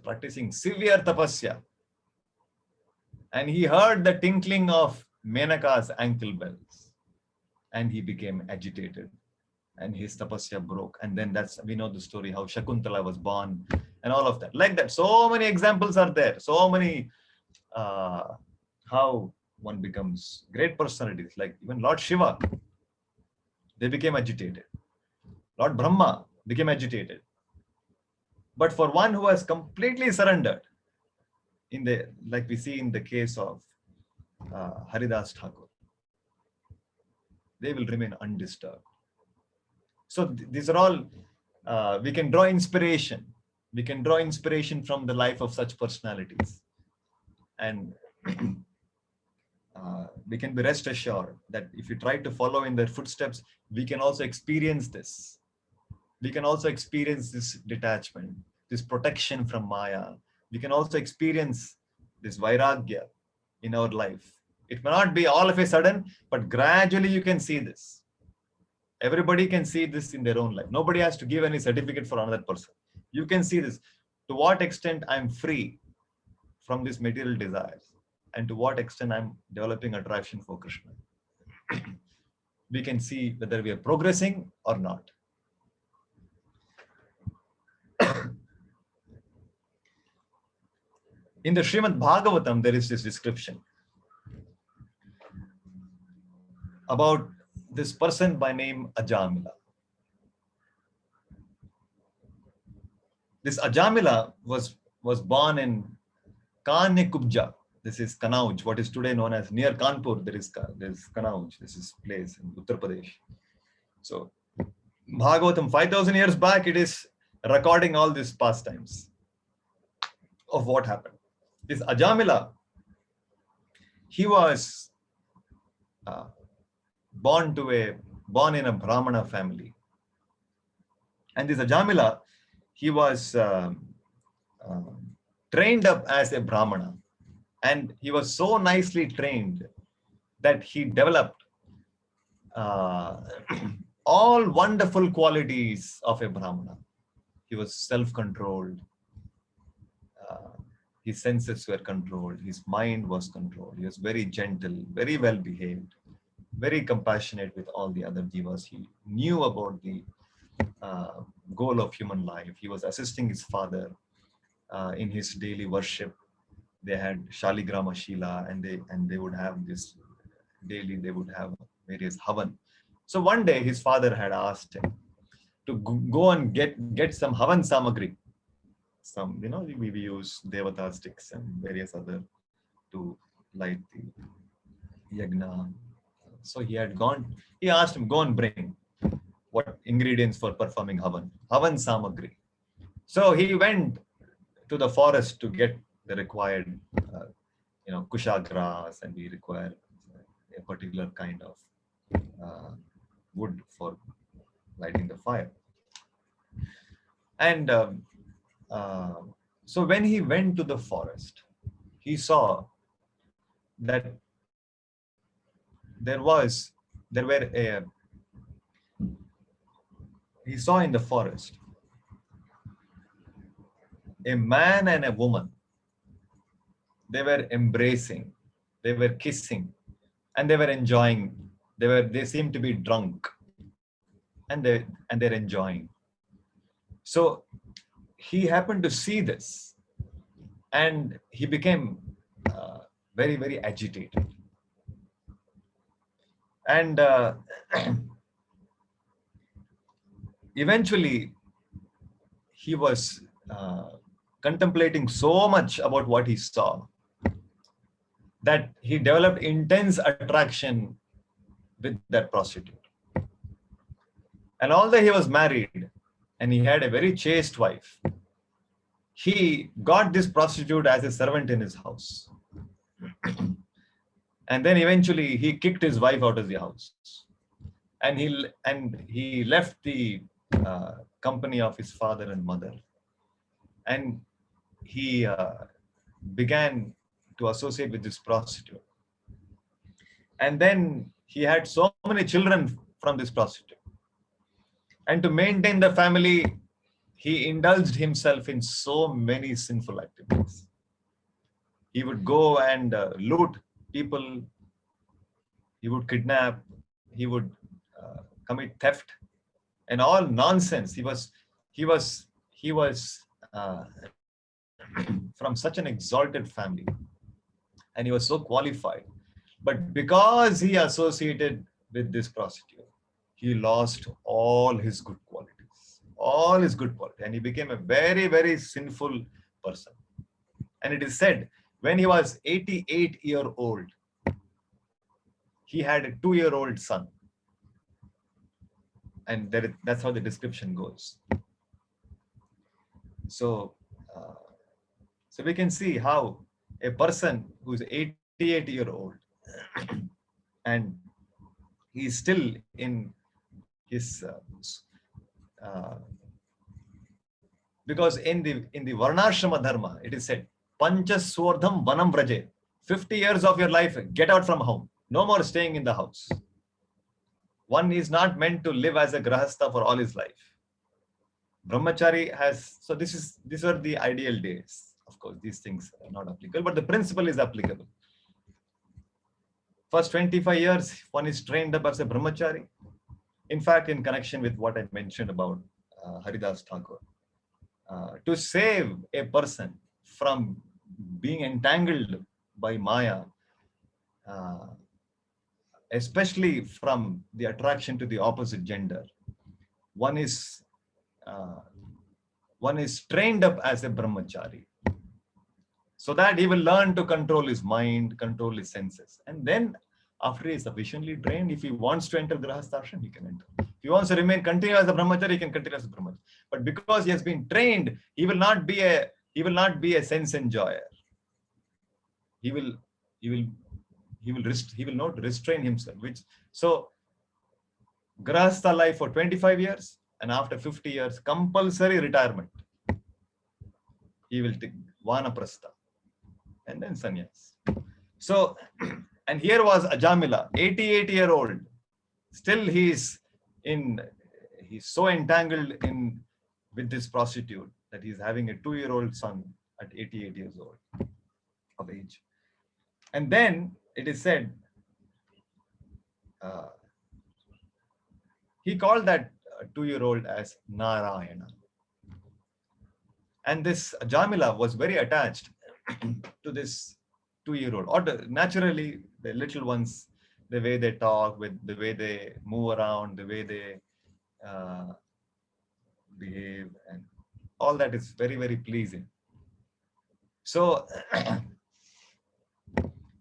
practicing severe tapasya, and he heard the tinkling of Menaka's ankle bells, and he became agitated, and his tapasya broke. And then we know the story how Shakuntala was born, and all of that. Like that, so many examples are there. So many how one becomes great personalities, like even Lord Shiva. They became agitated. Lord Brahma became agitated. But for one who has completely surrendered, like we see in the case of Haridas Thakur, they will remain undisturbed. So these are all, we can draw inspiration. We can draw inspiration from the life of such personalities. And we can be rest assured that if you try to follow in their footsteps, we can also experience this. We can also experience this detachment, this protection from Maya. We can also experience this Vairagya in our life. It may not be all of a sudden, but gradually you can see this. Everybody can see this in their own life. Nobody has to give any certificate for another person. You can see this. To what extent I'm free from these material desires, and to what extent I'm developing attraction for Krishna. We can see whether we are progressing or not. In the Srimad Bhagavatam, there is this description about this person by name Ajamila. This Ajamila was born in Kanekubja. This is Kanauj, what is today known as near Kanpur. There is Kanauj. This is place in Uttar Pradesh. So Bhagavatam 5,000 years back, it is recording all these pastimes of what happened. This Ajamila, he was born in a Brahmana family. And this Ajamila, he was trained up as a Brahmana. And he was so nicely trained that he developed all wonderful qualities of a Brahmana. He was self-controlled. His senses were controlled. His mind was controlled. He was very gentle, very well behaved, very compassionate with all the other jivas. He knew about the goal of human life. He was assisting his father in his daily worship. They had Shaligrama Shila, and they would have this daily. They would have various havan. So one day his father had asked him to go and get some havan samagri. Some, we use devata sticks and various other to light the yagna. So he asked him, go and bring what ingredients for performing havan samagri. So he went to the forest to get the required, kusha grass, and we require a particular kind of wood for lighting the fire. And so when he went to the forest, he saw that he saw in the forest a man and a woman. They were embracing, they were kissing, and they were enjoying. They seemed to be drunk, and they're enjoying. So he happened to see this, and he became very, very agitated. And eventually, he was contemplating so much about what he saw that he developed intense attraction with that prostitute. And although he was married and he had a very chaste wife, he got this prostitute as a servant in his house. And then eventually he kicked his wife out of the house. And he left the company of his father and mother. And he began to associate with this prostitute. And then he had so many children from this prostitute. And to maintain the family, he indulged himself in so many sinful activities. He would go and loot people. He would kidnap. He would commit theft and all nonsense. He was from such an exalted family, and he was so qualified. But because he associated with this prostitute, he lost all his good qualities, and he became a very, very sinful person. And it is said, when he was 88 years old, he had a 2-year-old son. And that's how the description goes. So we can see how a person who's 88 years old and he's still in his because in the Varnashrama dharma it is said Panchaswardham Vanam Vraje. 50 years of your life, get out from home. No more staying in the house. One is not meant to live as a grahastha for all his life. Brahmachari has, so these are the ideal days. Of course, these things are not applicable, but the principle is applicable. First 25 years, one is trained up as a brahmachari. In fact, in connection with what I mentioned about Haridas Thakur, to save a person from being entangled by Maya, especially from the attraction to the opposite gender, one is trained up as a brahmachari, so that he will learn to control his mind, control his senses. And then after he is sufficiently trained, if he wants to enter grahasthashram, he can enter. If he wants to continue as a brahmachari, he can continue as a brahmachari. But because he has been trained, he will not be a sense enjoyer. He will not restrain himself. So grahastha life for 25 years, and after 50 years, compulsory retirement. He will take vanaprastha and then sannyas. So, and here was Ajamila, 88-year-old. Still he's so entangled with this prostitute that he's having a 2-year-old son at 88 years old of age. And then it is said, he called that 2-year-old as Narayana. And this Jamila was very attached to this 2-year-old. Or naturally, the little ones, the way they talk, with the way they move around, the way they behave, and all that is very, very pleasing. So,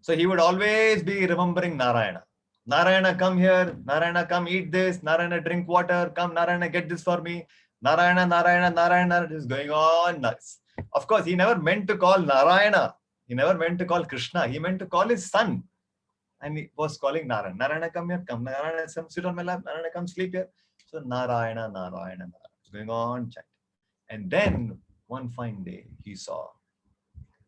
so he would always be remembering Narayana. Narayana, come here. Narayana, come eat this. Narayana, drink water. Come, Narayana, get this for me. Narayana, Narayana, Narayana. It is going on nuts. Of course, he never meant to call Narayana. He never meant to call Krishna. He meant to call his son. And he was calling Narayana. Narayana, come here. Come, Narayana, sit on my lap. Narayana, come sleep here. So Narayana, Narayana, Narayana. It's going on chanting. And then one fine day, he saw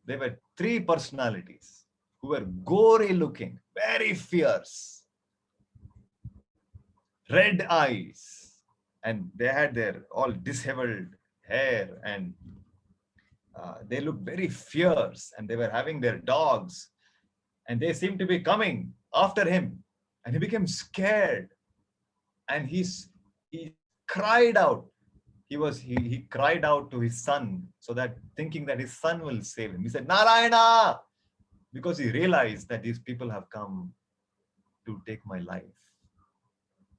there were 3 personalities who were gory looking, very fierce, red eyes, and they had their all disheveled hair, and they looked very fierce, and they were having their dogs, and they seemed to be coming after him, and he became scared, and he cried out. He cried out to his son, so that thinking that his son will save him. He said, Narayana, because he realized that these people have come to take my life.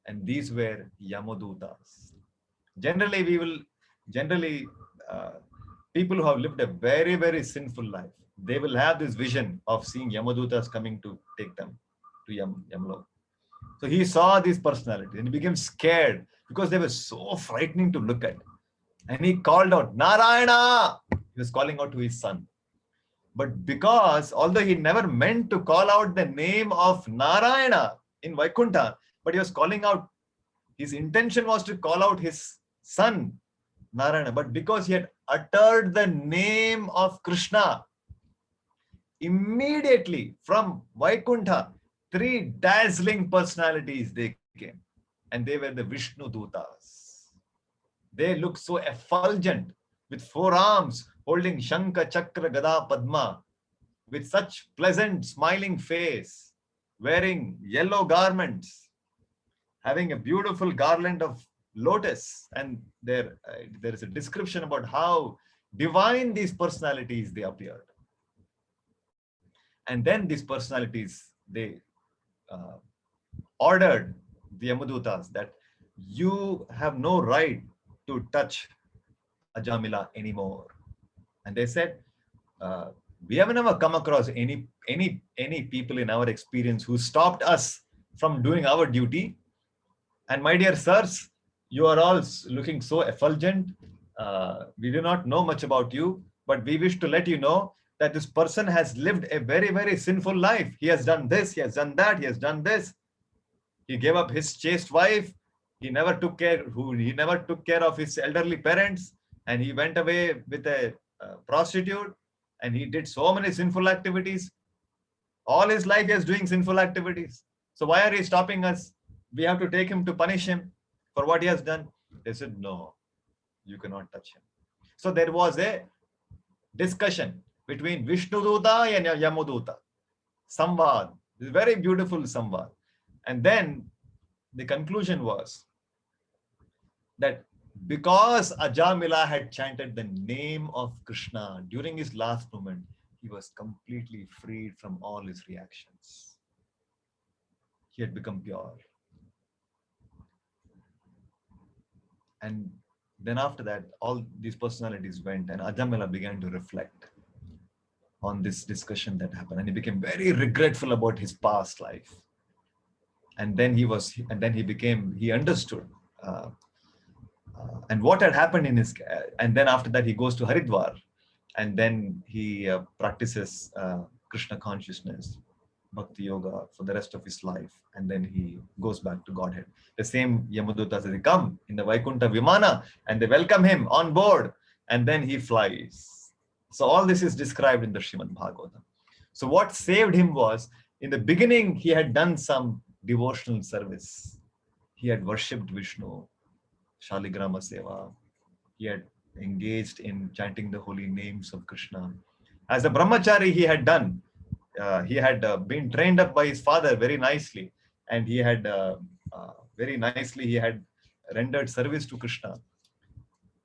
And these were Yamadutas. Generally, people who have lived a very, very sinful life, they will have this vision of seeing Yamadutas coming to take them to Yamlok. So he saw these personalities and he became scared because they were so frightening to look at. And he called out, Narayana! He was calling out to his son. But because, although he never meant to call out the name of Narayana in Vaikuntha, but he was calling out, his intention was to call out his son, Narayana. But because he had uttered the name of Krishna, immediately from Vaikuntha, 3 dazzling personalities they came. And they were the Vishnu Dutas. They looked so effulgent, with 4 arms, holding Shankha, Chakra, Gada, Padma, with such pleasant, smiling face, wearing yellow garments, having a beautiful garland of lotus. And there is a description about how divine these personalities they appeared. And then these personalities, they ordered the Yamadutas that you have no right to touch Ajamila anymore. And they said, we have never come across any people in our experience who stopped us from doing our duty. And my dear sirs, you are all looking so effulgent. We do not know much about you, but we wish to let you know that this person has lived a very, very sinful life. He has done this, he has done that, he has done this. He gave up his chaste wife. He never took care of his elderly parents, and he went away with a prostitute, and he did so many sinful activities. All his life he is doing sinful activities. So why are he stopping us? We have to take him to punish him for what he has done. They said, no, you cannot touch him. So there was a discussion between Vishnuduta and Yamuduta. Samvad. This very beautiful samvad. And then the conclusion was that because Ajamila had chanted the name of Krishna during his last moment, he was completely freed from all his reactions. He had become pure. And then after that, all these personalities went, and Ajamila began to reflect on this discussion that happened, and he became very regretful about his past life. And then he understood and what had happened in his, and then after that he goes to Haridwar, and then he practices Krishna consciousness, Bhakti Yoga for the rest of his life, and then he goes back to Godhead. The same Yamadutas, they come in the Vaikuntha Vimana and they welcome him on board, and then he flies. So all this is described in the Srimad Bhagavatam. So what saved him was, in the beginning he had done some devotional service. He had worshipped Vishnu, Shaligrama Seva. He had engaged in chanting the holy names of Krishna. As a brahmachari, he had done. He had been trained up by his father very nicely, and he had he had rendered service to Krishna.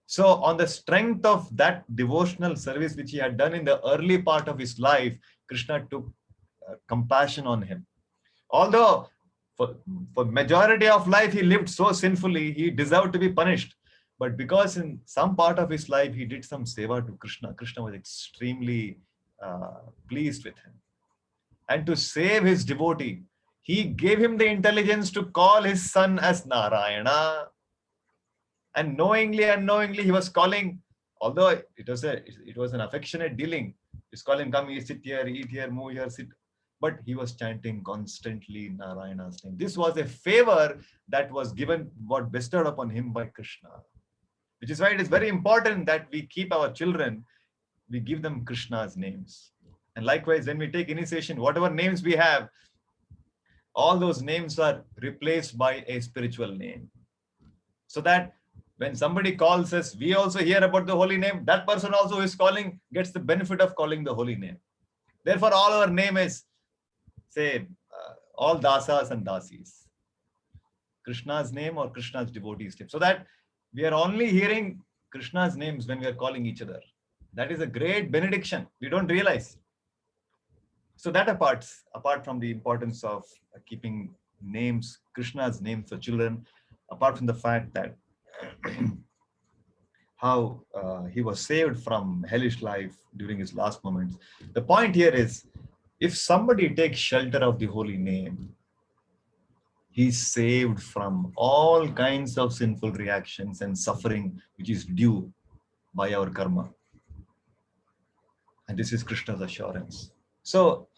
So on the strength of that devotional service which he had done in the early part of his life, Krishna took compassion on him. Although for majority of life he lived so sinfully, he deserved to be punished. But because in some part of his life he did some seva to Krishna, Krishna was extremely pleased with him. And to save his devotee, he gave him the intelligence to call his son as Narayana. And knowingly, unknowingly, he was calling, although it was an affectionate dealing. He's calling, come, you sit here, eat here, move here, sit. But he was chanting constantly Narayana's name. This was a favor that was given, what bestowed upon him by Krishna. Which is why it is very important that we keep our children, we give them Krishna's names. And likewise, when we take initiation, whatever names we have, all those names are replaced by a spiritual name. So that when somebody calls us, we also hear about the holy name. That person also who is calling gets the benefit of calling the holy name. Therefore, all our name is, say, all dasas and dasis. Krishna's name or Krishna's devotee's name. So that we are only hearing Krishna's names when we are calling each other. That is a great benediction. We don't realize. So that apart from the importance of keeping names, Krishna's names for children, apart from the fact that how he was saved from hellish life during his last moments. The point here is, if somebody takes shelter of the holy name, he's saved from all kinds of sinful reactions and suffering which is due by our karma. And this is Krishna's assurance. So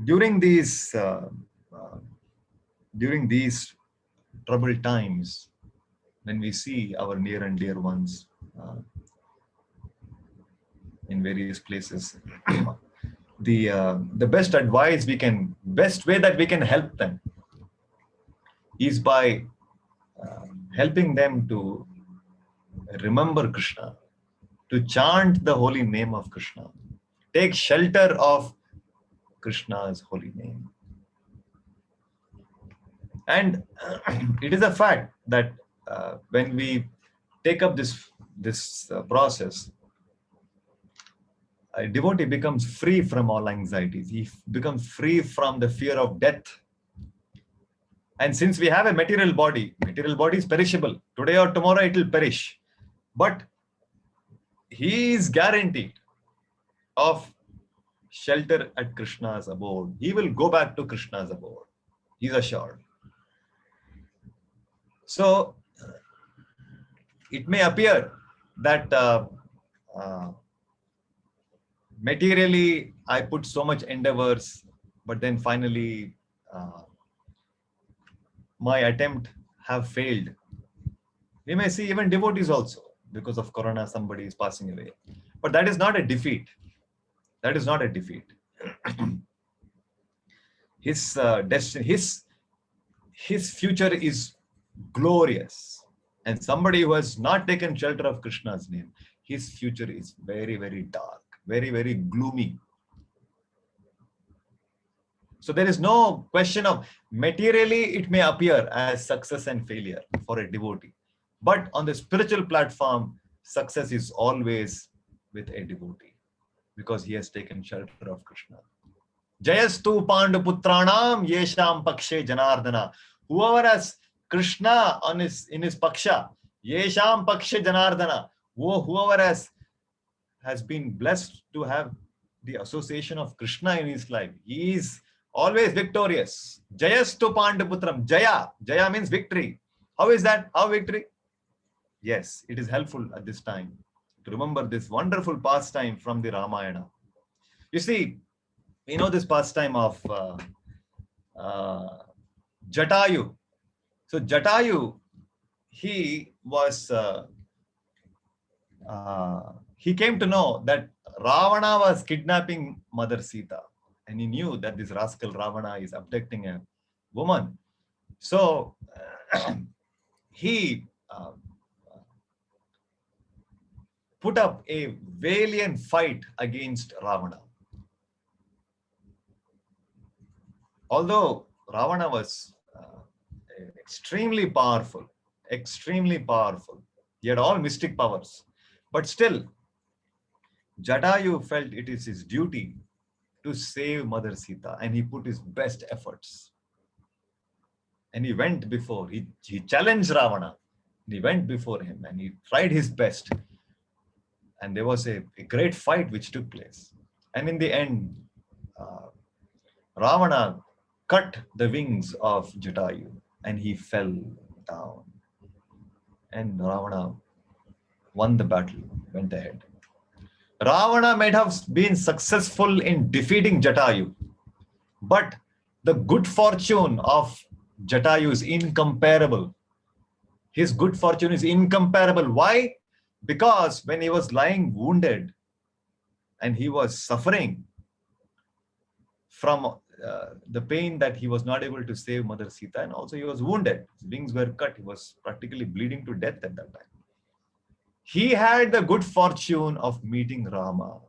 during these troubled times, when we see our near and dear ones in various places, the best way that we can help them is by helping them to remember Krishna, to chant the holy name of Krishna, take shelter of Krishna's holy name. And it is a fact that when we take up this process, a devotee becomes free from all anxieties. He becomes free from the fear of death. And since we have a material body is perishable. Today or tomorrow it will perish. But he is guaranteed of shelter at Krishna's abode. He will go back to Krishna's abode. He is assured. So it may appear that materially I put so much endeavors, but then finally my attempt have failed. We may see even devotees also, because of Corona, somebody is passing away. But that is not a defeat. That is not a defeat. His destiny, his future is glorious. And somebody who has not taken shelter of Krishna's name, his future is very, very dark, very, very gloomy. So there is no question of materially it may appear as success and failure for a devotee. But on the spiritual platform, success is always with a devotee because he has taken shelter of Krishna. Jayastu Pandu Putranam Yesham Pakshe Janardana. Whoever has Krishna in his Paksha, Yesham Pakshe Janardana. Whoever has been blessed to have the association of Krishna in his life, he is always victorious. Jayastu Pandu Putram. Jaya means victory. How is that? How victory? Yes, it is helpful at this time to remember this wonderful pastime from the Ramayana. You see, we know this pastime of Jatayu. So Jatayu, he came to know that Ravana was kidnapping Mother Sita, and he knew that this rascal Ravana is abducting a woman. So he put up a valiant fight against Ravana. Although Ravana was extremely powerful, he had all mystic powers, but still, Jatayu felt it is his duty to save Mother Sita, and he put his best efforts. And he went before, he challenged Ravana, and he went before him, and he tried his best. And there was a great fight which took place. And in the end, Ravana cut the wings of Jatayu and he fell down. And Ravana won the battle, went ahead. Ravana might have been successful in defeating Jatayu, but the good fortune of Jatayu is incomparable. His good fortune is incomparable. Why? Because when he was lying wounded and he was suffering from the pain that he was not able to save Mother Sita, and also he was wounded, his wings were cut, he was practically bleeding to death at that time. He had the good fortune of meeting Rama.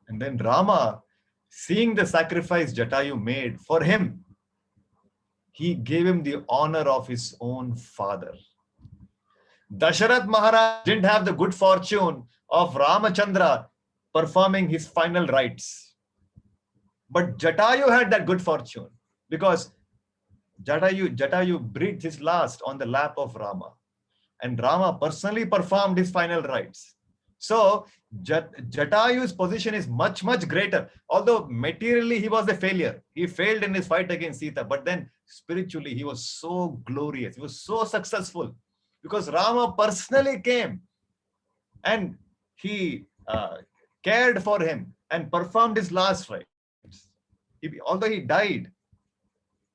And then Rama, seeing the sacrifice Jatayu made for him, he gave him the honor of his own father. Dasharath Maharaj didn't have the good fortune of Ramachandra performing his final rites. But Jatayu had that good fortune because Jatayu breathed his last on the lap of Rama. And Rama personally performed his final rites. So Jatayu's position is much, much greater. Although materially he was a failure. He failed in his fight against Sita. But then spiritually he was so glorious. He was so successful. Because Rama personally came and he cared for him and performed his last rites. Although he died,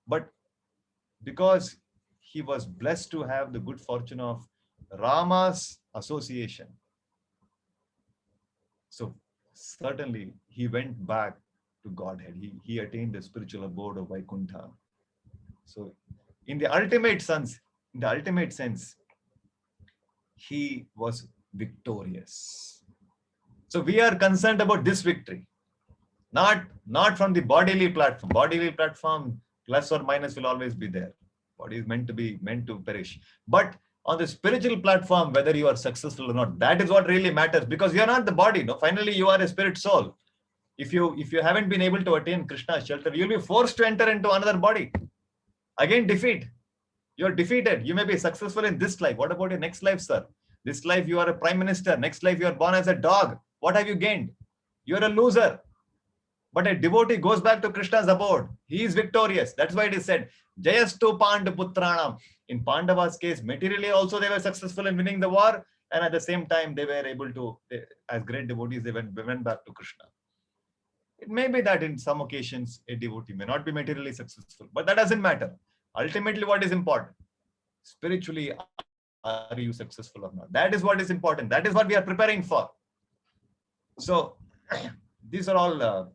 but because he was blessed to have the good fortune of Rama's association. So certainly he went back to Godhead. He attained the spiritual abode of Vaikuntha. So in the ultimate sense, he was victorious. So we are concerned about this victory, not from the bodily platform. Bodily platform, plus or minus, will always be there. Body is meant to perish. But on the spiritual platform, whether you are successful or not, that is what really matters, because you are not the body. No, finally you are a spirit soul. If you haven't been able to attain Krishna's shelter, you'll be forced to enter into another body. Again, defeat. You're defeated. You may be successful in this life. What about your next life, sir? This life you are a prime minister. Next life you are born as a dog. What have you gained? You're a loser. But a devotee goes back to Krishna's abode. He is victorious. That's why it is said, Jayastu Pandu Putranam. In Pandava's case, materially also they were successful in winning the war. And at the same time, they were able to, as great devotees, they went back to Krishna. It may be that in some occasions, a devotee may not be materially successful, but that doesn't matter. Ultimately, what is important? Spiritually, are you successful or not? That is what is important. That is what we are preparing for. So these are all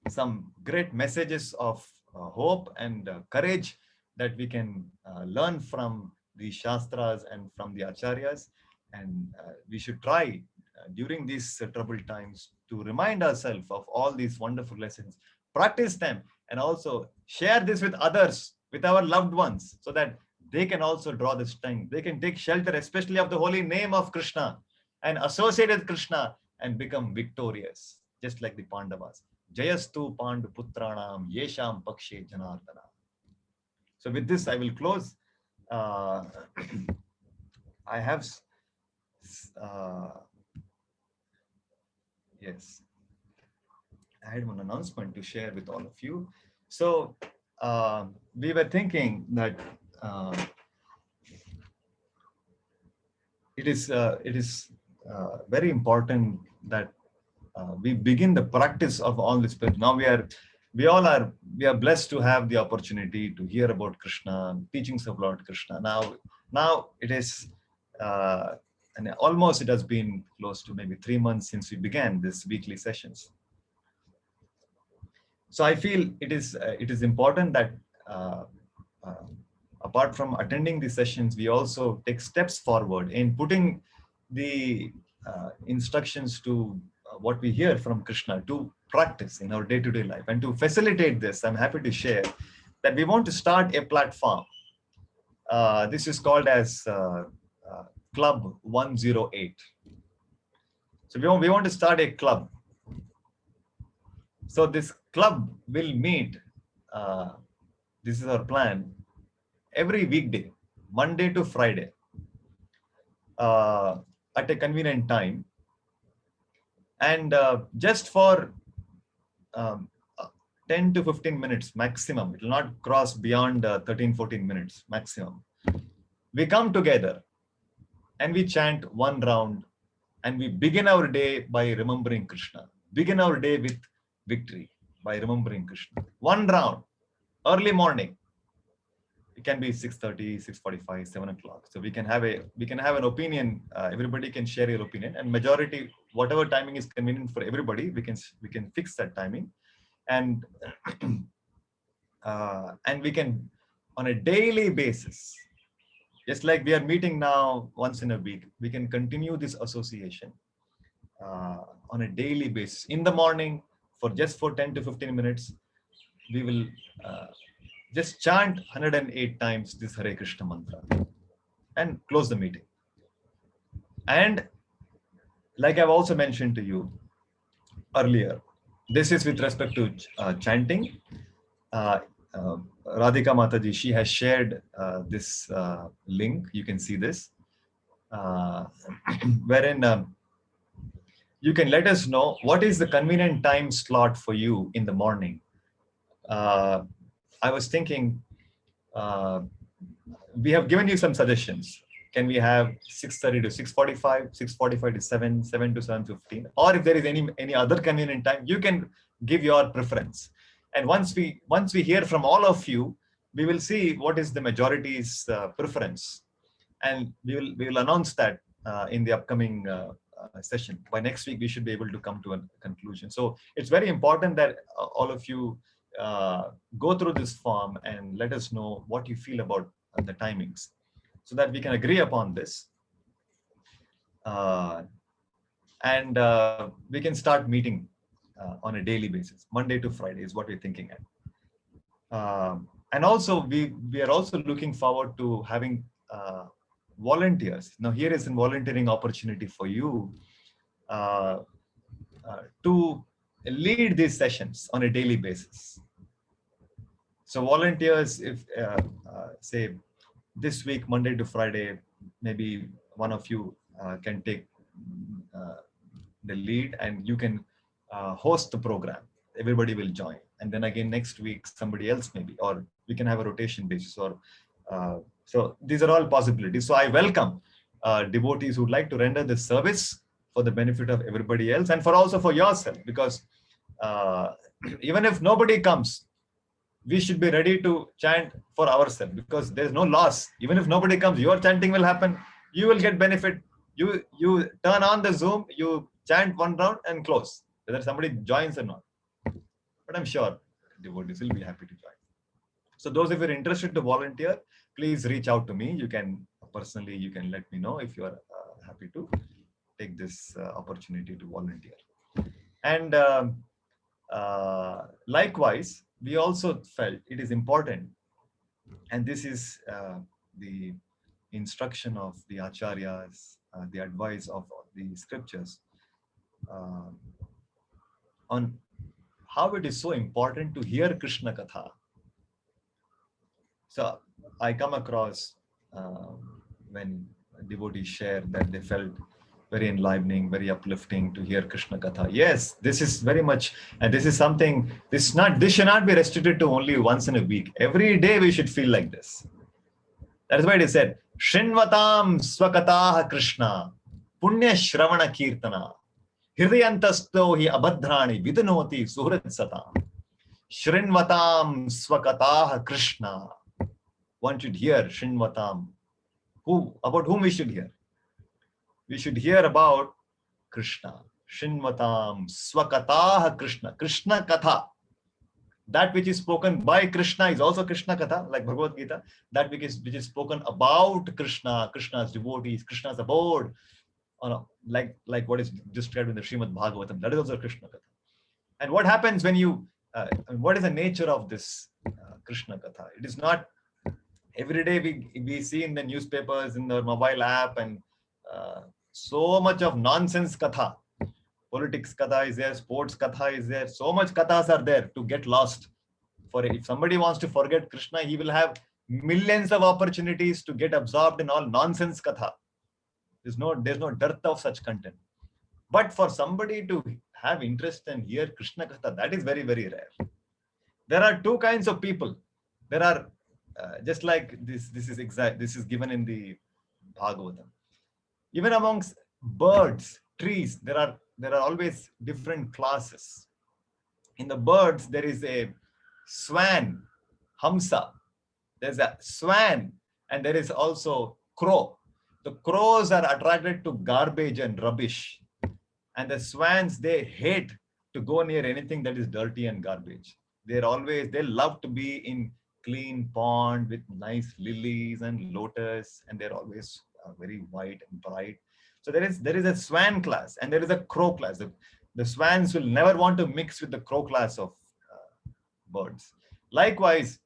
some great messages of hope and courage that we can learn from the Shastras and from the Acharyas. And we should try during these troubled times to remind ourselves of all these wonderful lessons, practice them, and also share this with others, with our loved ones, so that they can also draw the strength. They can take shelter, especially of the holy name of Krishna, and associate with Krishna and become victorious, just like the Pandavas. Jayastu Pandu Putranam Yesham Pakshe Janardana. So with this, I will close. I have, yes, I had one announcement to share with all of you. So we were thinking that it is very important that we begin the practice of all this. Now we are blessed to have the opportunity to hear about Krishna, teachings of Lord Krishna. Now it is, and almost it has been close to maybe 3 months since we began this weekly sessions. So I feel it is important that apart from attending the sessions, we also take steps forward in putting the instructions to what we hear from Krishna to practice in our day-to-day life. And to facilitate this, I'm happy to share that we want to start a platform. This is called as Club 108. So we want to start a club. So this club will meet, this is our plan, every weekday, Monday to Friday, at a convenient time. And just for 10 to 15 minutes maximum, it will not cross beyond 13-14 minutes maximum. We come together and we chant one round, and we begin our day by remembering Krishna. Begin our day with victory by remembering Krishna. One round, early morning. It can be 6:30, 6:45, 7 o'clock. So we can have an opinion. Everybody can share your opinion, and majority, whatever timing is convenient for everybody, we can fix that timing, and and we can, on a daily basis, just like we are meeting now once in a week, we can continue this association on a daily basis. In the morning, for 10 to 15 minutes, we will just chant 108 times this Hare Krishna mantra and close the meeting. And like I've also mentioned to you earlier, this is with respect to chanting. Radhika Mataji, she has shared this link. You can see this, wherein you can let us know what is the convenient time slot for you in the morning. I was thinking, we have given you some suggestions. Can we have 6:30 to 6:45, 6:45 to 7, 7 to 7:15? Or if there is any other convenient time, you can give your preference. And once we hear from all of you, we will see what is the majority's preference. And we will announce that in the upcoming session. By next week, we should be able to come to a conclusion. So it's very important that all of you go through this form and let us know what you feel about the timings, so that we can agree upon this. And we can start meeting on a daily basis. Monday to Friday is what we're thinking at. And also, we are also looking forward to having volunteers. Now, here is a volunteering opportunity for you to lead these sessions on a daily basis. So volunteers, if say this week, Monday to Friday, maybe one of you can take the lead, and you can host the program. Everybody will join. And then again, next week, somebody else maybe, or we can have a rotation basis, or so these are all possibilities. So I welcome devotees who'd like to render this service for the benefit of everybody else and also for yourself, because even if nobody comes, we should be ready to chant for ourselves, because there's no loss. Even if nobody comes, your chanting will happen. You will get benefit. You turn on the Zoom, you chant one round and close, whether somebody joins or not. But I'm sure devotees will be happy to join. So those of you who are interested to volunteer, please reach out to me. You can personally, you can let me know if you are happy to take this opportunity to volunteer. And likewise, we also felt it is important, and this is the instruction of the acharyas, the advice of the scriptures, on how it is so important to hear Krishna Katha. So I come across when devotees share that they felt very enlivening, very uplifting to hear Krishna Katha. Yes, this is very much, and this is something, this should not be restricted to only once in a week. Every day we should feel like this. That is why it is said, Shrinvatam Swakataha Krishna, Punya Shravana Kirtana, Hridayantasto hi abhadrani vidunoti suhrit satam. Shrinvatam Swakataha Krishna. One should hear Shrinvatam. About whom we should hear? We should hear about Krishna. Shrinvatam Swakataha Krishna. Krishna Katha. That which is spoken by Krishna is also Krishna Katha, like Bhagavad Gita. That which is spoken about Krishna, Krishna's devotees, Krishna's abode, like what is described in the Srimad Bhagavatam. That is also Krishna Katha. And what happens when you, what is the nature of this Krishna Katha? It is not every day we see in the newspapers, in the mobile app, and so much of nonsense Katha. Politics Katha is there, sports Katha is there. So much Kathas are there to get lost. If somebody wants to forget Krishna, he will have millions of opportunities to get absorbed in all nonsense Katha. There's no dearth of such content. But for somebody to have interest and hear Krishna Katha, that is very, very rare. There are two kinds of people. There are just like this is given in the Bhagavatam. Even amongst birds, trees, there are always different classes. In the birds, there is a swan, Hamsa. There's a swan, and there is also crow. The crows are attracted to garbage and rubbish. And the swans, they hate to go near anything that is dirty and garbage. They love to be in clean pond with nice lilies and lotus, and they're always very white and bright. So there is a swan class and there is a crow class. The swans will never want to mix with the crow class of birds. Likewise,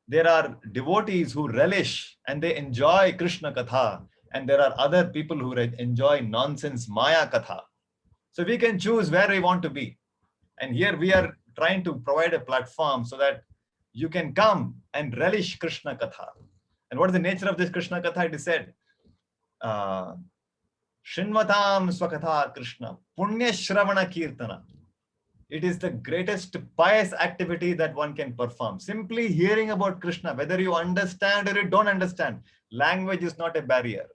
there are devotees who relish and they enjoy Krishna Katha, and there are other people who enjoy nonsense Maya Katha. So we can choose where we want to be. And here we are trying to provide a platform so that you can come and relish Krishna Katha. And what is the nature of this Krishna Katha? It is said, Shrinvatam Swakatha Krishna, Punya Shravana Kirtana. It is the greatest pious activity that one can perform. Simply hearing about Krishna, whether you understand or you don't understand, language is not a barrier.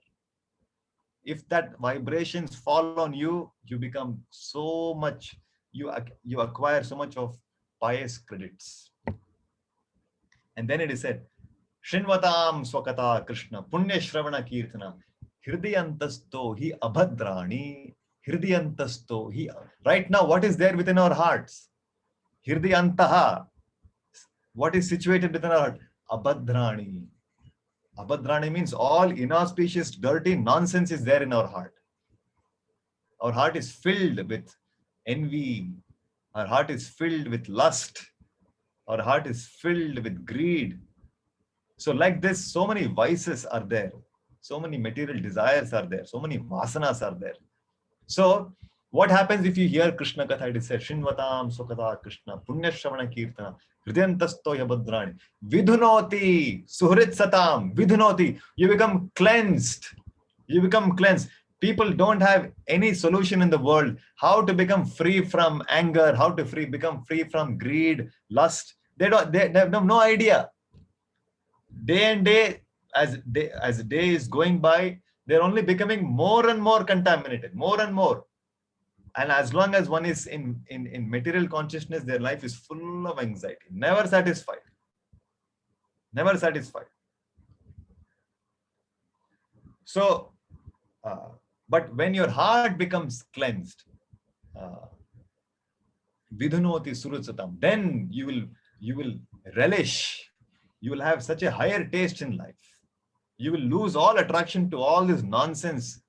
If that vibrations fall on you, you become so much, you acquire so much of pious credits. And then it is said, Shrinvatam Swakata Krishna, Punya Shravana Kirtana, Hridayantasto hi abhadrani, Hridayantasto hi. Right now, what is there within our hearts? Hridayantaha. What is situated within our heart? Abhadrani. Abhadrani means all inauspicious, dirty nonsense is there in our heart. Our heart is filled with envy. Our heart is filled with lust. Our heart is filled with greed. So like this, so many vices are there. So many material desires are there. So many vasanas are there. So what happens if you hear Krishna Katha? It is said, Shrinvatam Swakata Krishna, Punya Shravana Kirtana, Hridayantasto Yabhadrani, Vidhunoti, Suhrit Satam, Vidhunoti. You become cleansed. You become cleansed. People don't have any solution in the world. How to become free from anger, how to become free from greed, lust. They have no idea. Day and day, as day is going by, They're only becoming more and more contaminated, more and more. And as long as one is in material consciousness, their life is full of anxiety, never satisfied. Never satisfied. So, but when your heart becomes cleansed, vidhunoti surutsatam, then you will relish, you will have such a higher taste in life. You will lose all attraction to all this nonsense,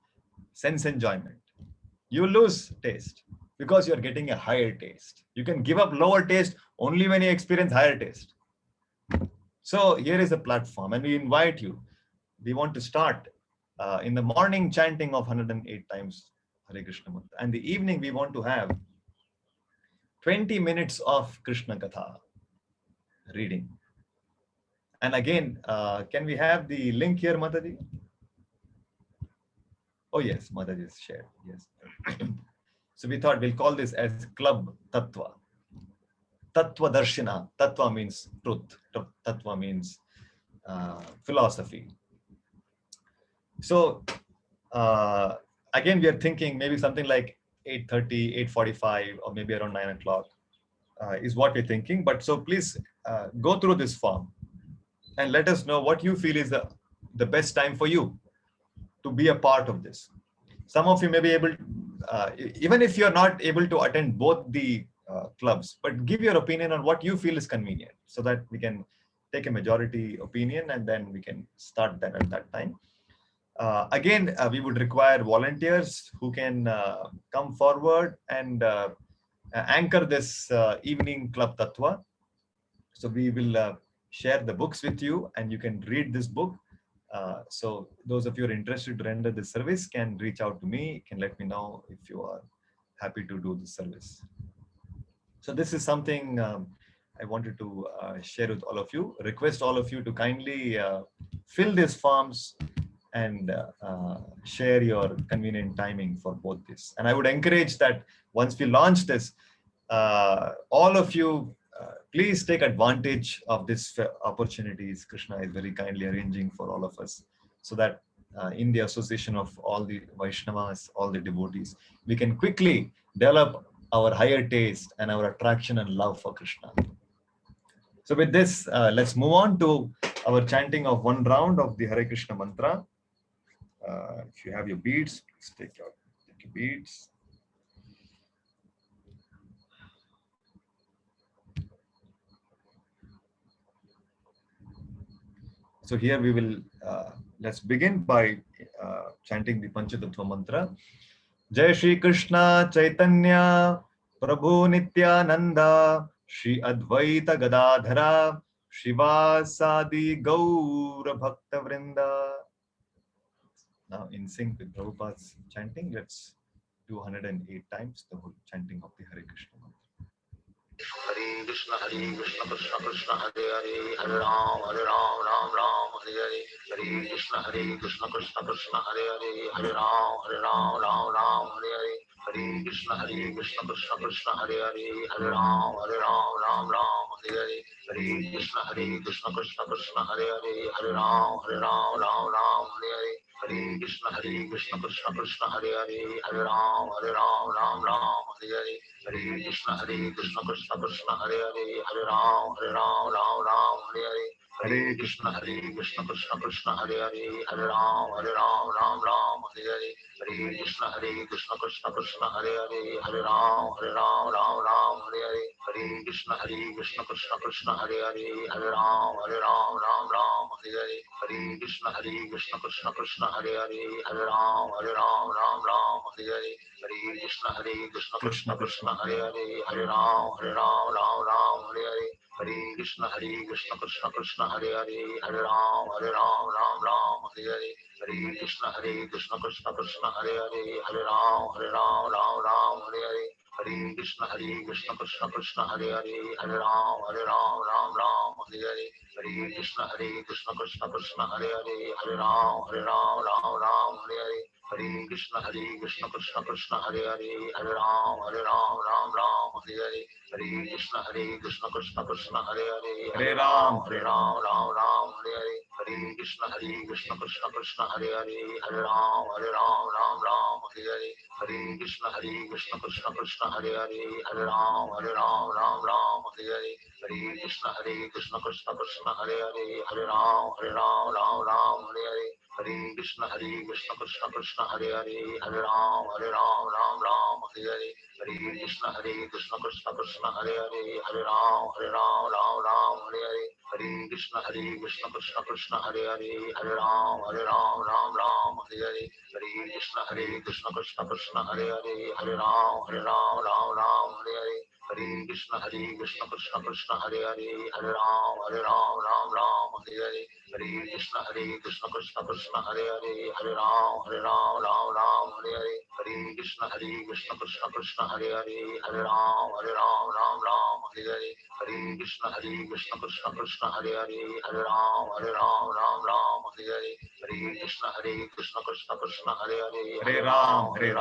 sense enjoyment. You will lose taste because you are getting a higher taste. You can give up lower taste only when you experience higher taste. So here is a platform, and we invite you. We want to start in the morning chanting of 108 times Hare Krishna Mantra, and the evening we want to have 20 minutes of Krishna Katha reading. And again, can we have the link here, Mataji? Oh yes, Mataji is shared. Yes. So we thought we'll call this as Club Tattva. Tattva Darshina. Tattva means truth. Tattva means philosophy. So again, we are thinking maybe something like 8:30, 8:45, or maybe around 9 o'clock is what we're thinking. But so please go through this form and let us know what you feel is the best time for you to be a part of this. Some of you may be able, even if you're not able to attend both the clubs, but give your opinion on what you feel is convenient so that we can take a majority opinion and then we can start that at that time. Again, we would require volunteers who can come forward and anchor this evening Club Tattva. So we will share the books with you and you can read this book. So those of you who are interested to render this service can reach out to me, can let me know if you are happy to do this service. So this is something I wanted to share with all of you. Request all of you to kindly fill these forms and share your convenient timing for both this. And I would encourage that once we launch this, all of you, please take advantage of this opportunities Krishna is very kindly arranging for all of us, so that in the association of all the Vaishnavas, all the devotees, we can quickly develop our higher taste and our attraction and love for Krishna. So with this, let's move on to our chanting of one round of the Hare Krishna mantra. If you have your beads, please take your beads. So here we will, let's begin by chanting the Panchatattva mantra. Jai Shri Krishna Chaitanya Prabhu Nityananda Shri Advaita Gadadhara Shivasadi Gaura Bhakta Vrinda. Now in sync with Prabhupada's chanting, let's do 108 times the whole chanting of the Hare Krishna mantra. Hare Krishna Krishna Krishna Hare Hare Hare Ram Ram Ram Hare Hare Hare Krishna Krishna Krishna Hare Hare Hare Ram Ram Hare Hare Hare Krishna Krishna Krishna Hare Hare Hare Ram Ram Hare Hare Hare Krishna Krishna Krishna Hare Hare Hare Ram Ram Hare Hare Hare Krishna Krishna Krishna Hare Hare Hare Ram Ram Hare Hare Hare Krishna Krishna Krishna Hare Hare Hare Ram Hare Hare Hare Krishna Krishna Krishna Hare Hare Hare Ram Hare Hare Hare Krishna Krishna Krishna Hare Hare Hare Ram Hare Hare Hare Krishna Krishna Krishna Hare Hare Hare Ram Hare Hare Hare Krishna Krishna Krishna Hare Hare Hare Ram Hare Hare Hare Krishna Krishna Krishna Hare Hare Hare Ram Hare Hare Hare Krishna Krishna Krishna Hare Hare Hare Ram Hare Hare Hare Krishna Krishna Krishna Hare Hare Hare Ram Hare Hare Hare Krishna Krishna Krishna Hare Hare Hare Ram Hare Hare Hare Krishna Krishna Krishna Hare Hare Hare Ram Hare Hare Hare Krishna Krishna Krishna Hare Hare Hare Ram Hare Hare Hare Krishna Krishna Krishna Hare Hare Hare Ram Hare Hare Hare Krishna Krishna Krishna Hare Hare Hare Ram Ram Ram Hare Hare Hare Krishna Krishna Krishna Hare Hare Hare Ram Ram Ram Hare Hare Hare Krishna Krishna Krishna Hare Hare Hare Ram Ram Hare Hare Hare Krishna Krishna Krishna Hare Hare Hare Ram Ram Hare Hare Hare Krishna Krishna Krishna Hare Hare Hare Ram Ram Hare Hare Hare Krishna Krishna Krishna Hare Hare Hare Ram Ram Hare Hare Hare Krishna Krishna Krishna Hare Hare Hare Ram Ram Hare Hare Hare Krishna Krishna Krishna Hare Hare Hare Ram Ram Hare Hare Hare Krishna Krishna Krishna Hare Hare Hare Ram Ram Hare Hare Hare Krishna Krishna Krishna Hare Hare Hare Ram Ram Hare Hare Hare Krishna Krishna Krishna Hare Hare Hare Ram Hare Hare Hare Krishna Krishna Krishna Hare Hare Hare Ram Hare Hare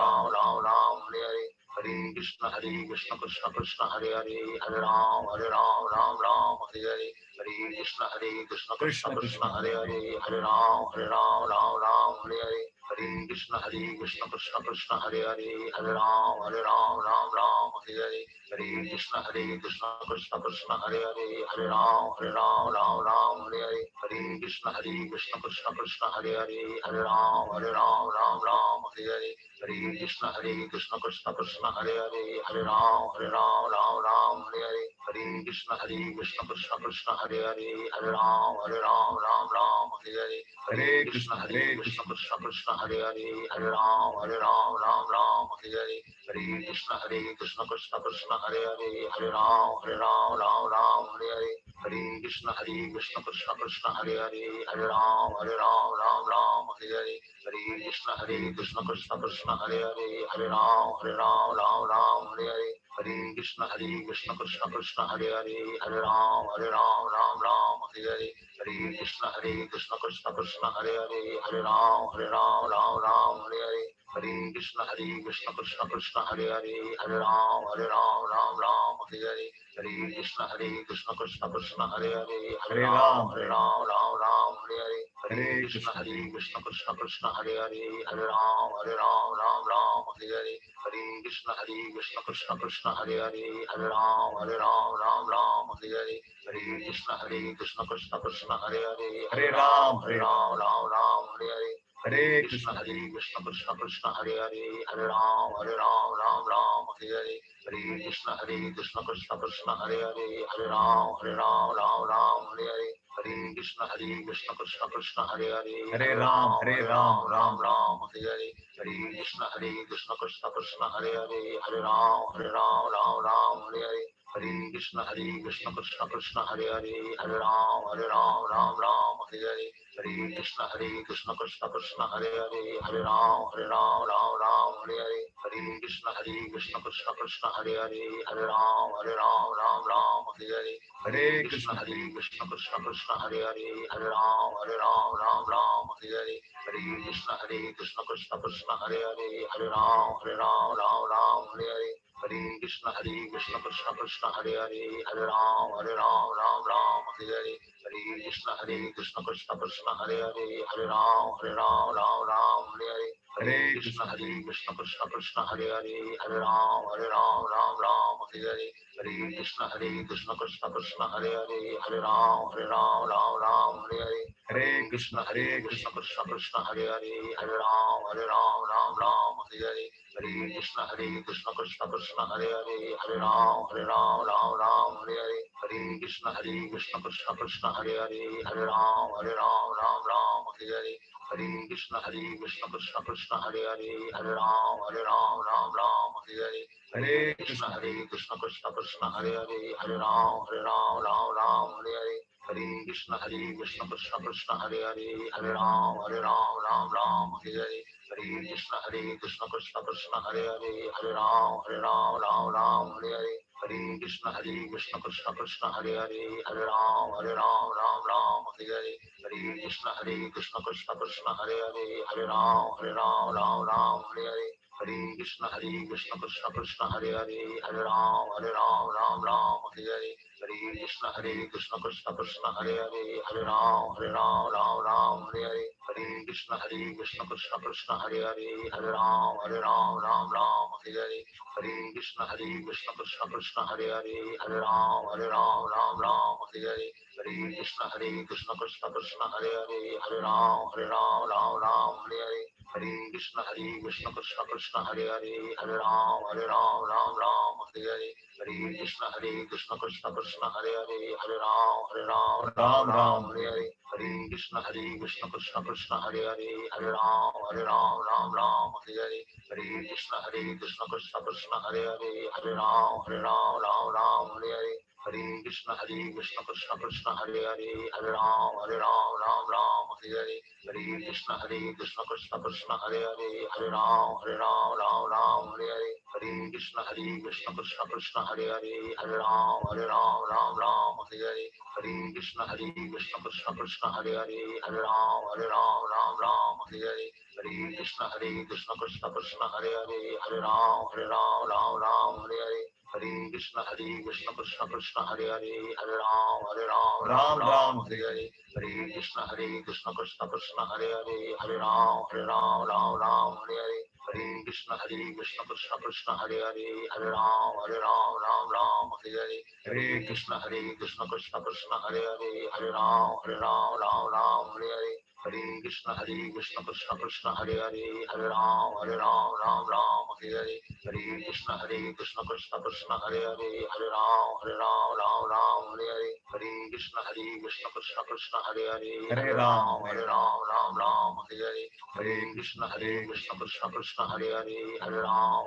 Hare Krishna Krishna Krishna Hare Hare Hare Ram Hare Hare Hare Krishna Krishna Krishna Hare Hare Hare Ram Hare Hare Hare Krishna Krishna Krishna Hare Hare Hare Ram Hare Hare Hare Krishna Krishna Krishna Hare Hare Hare Ram Hare Hare Hare Krishna Krishna Krishna Hare Hare Hare Ram Hare Hare Hare Krishna Krishna Krishna Hare Hare Hare Ram Hare Hare Hare Krishna Krishna Krishna Hare Hare Hare Ram Hare Hare Hare Krishna Krishna Krishna Hare Hare Hare Ram Hare Hare Hare Krishna Krishna Krishna Hare Hare Hare Ram Hare Hare Hare Krishna Krishna Krishna Hare Hare Hare Ram Hare Hare Hare Krishna Krishna Krishna Hare Hare Hare Ram Hare Hare Hare Krishna Krishna Krishna Hare Hare Hare Ram Hare Hare Hare Krishna Krishna Krishna Hare Hare Hare Ram Hare Hare Hare Krishna Krishna Krishna Hare Hare Hare Ram Hare Hare Hare Krishna Krishna Krishna Hare Hare Hare Ram Hare Hare Hare Krishna Krishna Krishna Hare Hare Hare Ram Hare Hare Hare Krishna Krishna Krishna Hare Hare Hare Ram Hare Hare Hare Krishna Krishna Krishna Hare Hare Hare Ram Hare Hare Hare Krishna Krishna Krishna Hare Hare Hare Ram Hare Hare Hare Krishna Krishna Krishna Hare Hare Hare Ram Hare Hare Hare Krishna Krishna Krishna Hare Hare Hare Ram Hare Hare Hare Krishna Krishna Krishna Hare Hare Hare Ram Hare Hare Hare Krishna Krishna Krishna Hare Hare Hare Ram Hare Hare Hare Krishna Krishna Krishna Hare Hare Hare Ram Hare Hare Hare Krishna Krishna Krishna Hare Hare Hare Ram Hare Hare Hare Krishna Krishna Krishna Hare Hare Hare Ram Hare Hare Hare Krishna Krishna Krishna Hare Hare Hare Ram Hare Hare Hare Krishna Krishna Krishna Hare Hare Hare Ram Hare Hare Hare Krishna Krishna Krishna Hare Hare Hare Ram Hare Hare Hare Krishna Krishna Krishna Hare Hare Hare Ram Hare Hare Hare Krishna Krishna Krishna Hare Hare Hare Ram Hare Hare Hare Krishna Krishna Krishna Hare Hare Hare Ram Hare Hare Hare Krishna Krishna Krishna Hare Hare Hare Ram Hare Hare Hare Krishna Krishna Krishna Hare Hare Hare Ram Hare Hare Hare Krishna Krishna Krishna Hare Hare Hare Ram Hare Hare Hare Krishna Krishna Krishna Hare Hare Hare Ram Hare Hare Hare Krishna Krishna Krishna Hare Hare Hare Ram Hare Hare Hare Krishna Krishna Krishna Hare Hare Hare Ram Hare Hare Hare Krishna Krishna Krishna Hare Hare Hare Ram Hare Hare Hare Krishna Krishna Krishna Hare Hare Hare Ram Hare Hare Hare Krishna Krishna Krishna Hare Hare Hare Ram Hare Hare Hare Krishna Krishna Krishna Hare Hare, Hare Ram, Ram Ram, Hare Hare. Hare Krishna Krishna Krishna Hare Hare, Hare Ram, Ram Ram, Hare Hare. Hare Krishna Krishna Krishna Hare Hare, Hare Ram, Ram Ram, Hare Hare. Hare Krishna Krishna Krishna Hare Hare, Hare Ram, Ram Ram, Hare Hare. Hare Krishna Krishna Krishna Hare Hare, Hare Ram, Ram Ram, Hare Hare. Hare Krishna Krishna Krishna Hare Hare, Hare Ram Ram, Hare Hare. Hare Krishna Krishna Krishna Hare Hare, Hare Ram, Ram Hare Hare. Hare Krishna Krishna Krishna Hare Hare, Hare Ram Hare Hare. Hare Krishna Krishna Krishna Hare Hare, Hare Ram, Ram Hare Hare. Hare Krishna Krishna Krishna Hare Hare, Hare Ram Hare Hare. Hare Krishna Krishna Krishna Hare Hare, Hare Ram, Ram Hare Hare. Hare Krishna Krishna Krishna Hare Hare, Hare Ram, Ram Hare Hare. Hare Krishna Krishna Krishna Hare Hare, Hare Ram, Ram Hare Hare. Hare Krishna Krishna Krishna Hare Hare, Hare Ram, Ram Hare Hare. Hare Krishna Krishna Krishna Hare Hare, Hare Ram, Ram Hare Hare. Hare Krishna Krishna Krishna Hare Hare, Hare Ram, Hare Hare. Hare Krishna Krishna Krishna Hare Hare, Hare Ram, Ram Hare Hare. Hare Krishna Krishna Krishna Hare Hare, Hare Ram, Ram Hare Hare. Hare Krishna Krishna Krishna Hare Hare, Hare Ram, Hare Hare. Hare Krishna Krishna Krishna Hare Hare, Hare Ram, Ram Hare Hare. Hare Krishna Krishna Krishna Hare Hare, Hare Ram, Ram Hare Hare. Hare Krishna Krishna Krishna Hare Hare, Hare Ram, Ram Hare Hare. Hare Krishna Krishna Krishna Hare Hare, Hare Ram,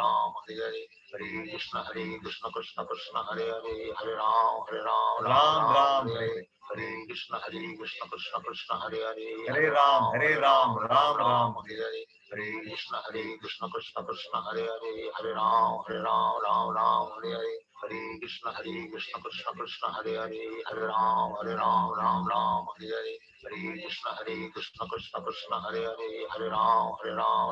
Ram Hare Hare. Hare Krishna Krishna Krishna Hare Hare, Hare Ram, Ram Hare Hare. Hare Krishna Krishna Krishna Hare Hare, Hare Ram, Ram Hare Hare. Hare Krishna Krishna Krishna Hare Hare, Hare Ram, Ram Hare Hare. Hare Krishna Krishna Krishna Hare Hare, Hare Ram,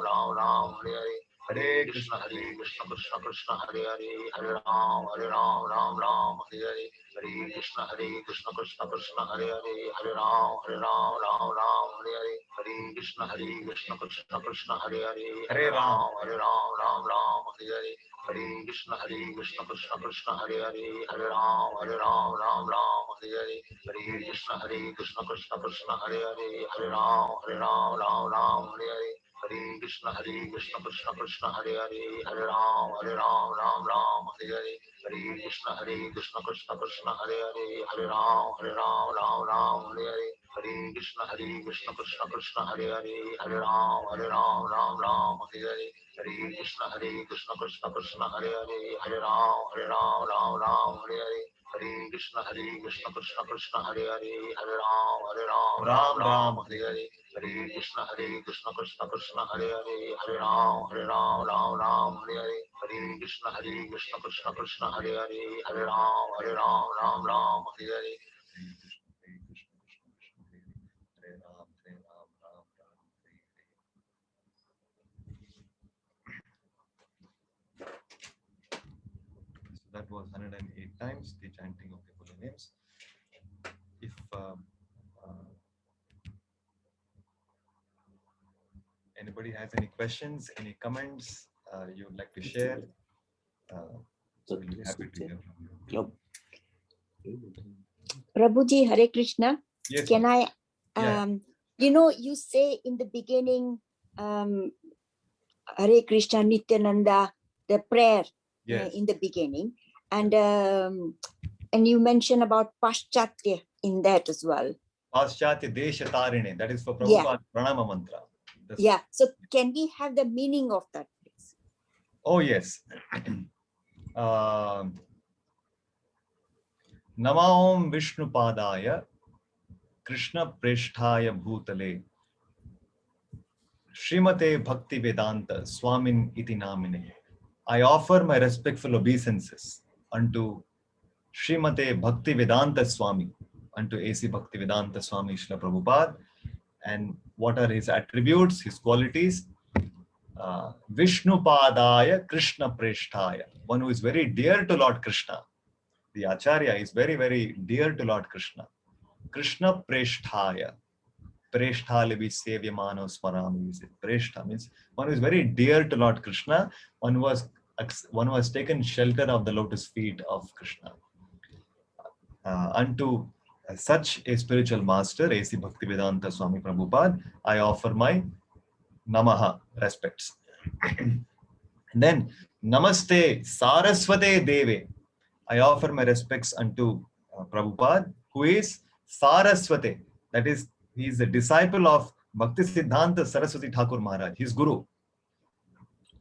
Ram Hare Hare. Hare Krishna Krishna Krishna Hare Hare, Hare Ram, Ram Hare Hare. Hare Krishna Krishna Krishna Hare Hare, Hare Ram, Ram Hare Hare. Hare Krishna Krishna Krishna Hare Hare, Hare Ram, Ram Hare Hare. Hare Krishna Krishna Krishna Hare Hare, Hare Ram, Ram Hare Hare. Hare Krishna Krishna Krishna Hare Hare, Hare Ram, Ram Hare Hare. Hare Krishna Krishna Krishna Hare Hare, Hare Ram, Ram Hare Hare. Hare Krishna Krishna Krishna Hare Hare, Hare Ram, Ram Hare Hare. Hare Krishna Krishna Krishna Hare Hare, Hare Ram, Ram Hare Hare. Hare Krishna Krishna Krishna Hare Hare, Hare Ram, Ram Hare Hare. Hare Krishna Krishna Krishna Hare Hare, Hare Ram, Ram Hare Hare. Hare Krishna Krishna Krishna Hare Hare, Hare Ram, Ram Hare Hare. That was 108 times the chanting of the holy names. If anybody has any questions, any comments you would like to share, we'll be happy to hear from you. Prabhuji, Hare Krishna. Yes, Can ma'am. I, Yeah. you say in the beginning, Hare Krishna Nityananda, the prayer Yes. in the beginning, and you mention about Paschatya in that as well. Paschatya Desha Tarine, that is for Yeah. Prabhupada Pranama Mantra. That's- Yeah. So can we have the meaning of that, please? Oh, yes. Namaom Vishnu Padaya Krishna Presthaya Bhutale Srimate Bhakti Vedanta Swamin Iti Namine. I offer my respectful obeisances unto Srimate Bhakti Vedanta Swami, unto A.C. Bhakti Vedanta Swami Srila Prabhupada. And what are his attributes, his qualities? Vishnu Padaya Krishna Presthaya, one who is very dear to Lord Krishna. the Acharya, is very, very dear to Lord Krishna. Krishna Preshthaya. Preshtha levi sevyamano smarami. Preshtha means one who is very dear to Lord Krishna, one who has taken shelter of the lotus feet of Krishna. Unto such a spiritual master, A.C. Bhaktivedanta Swami Prabhupada, I offer my namaha, respects. Then Namaste Saraswate Deve. I offer my respects unto Prabhupada, who is Saraswate. That is, he is a disciple of Bhakti Siddhanta Saraswati Thakur Maharaj, his guru.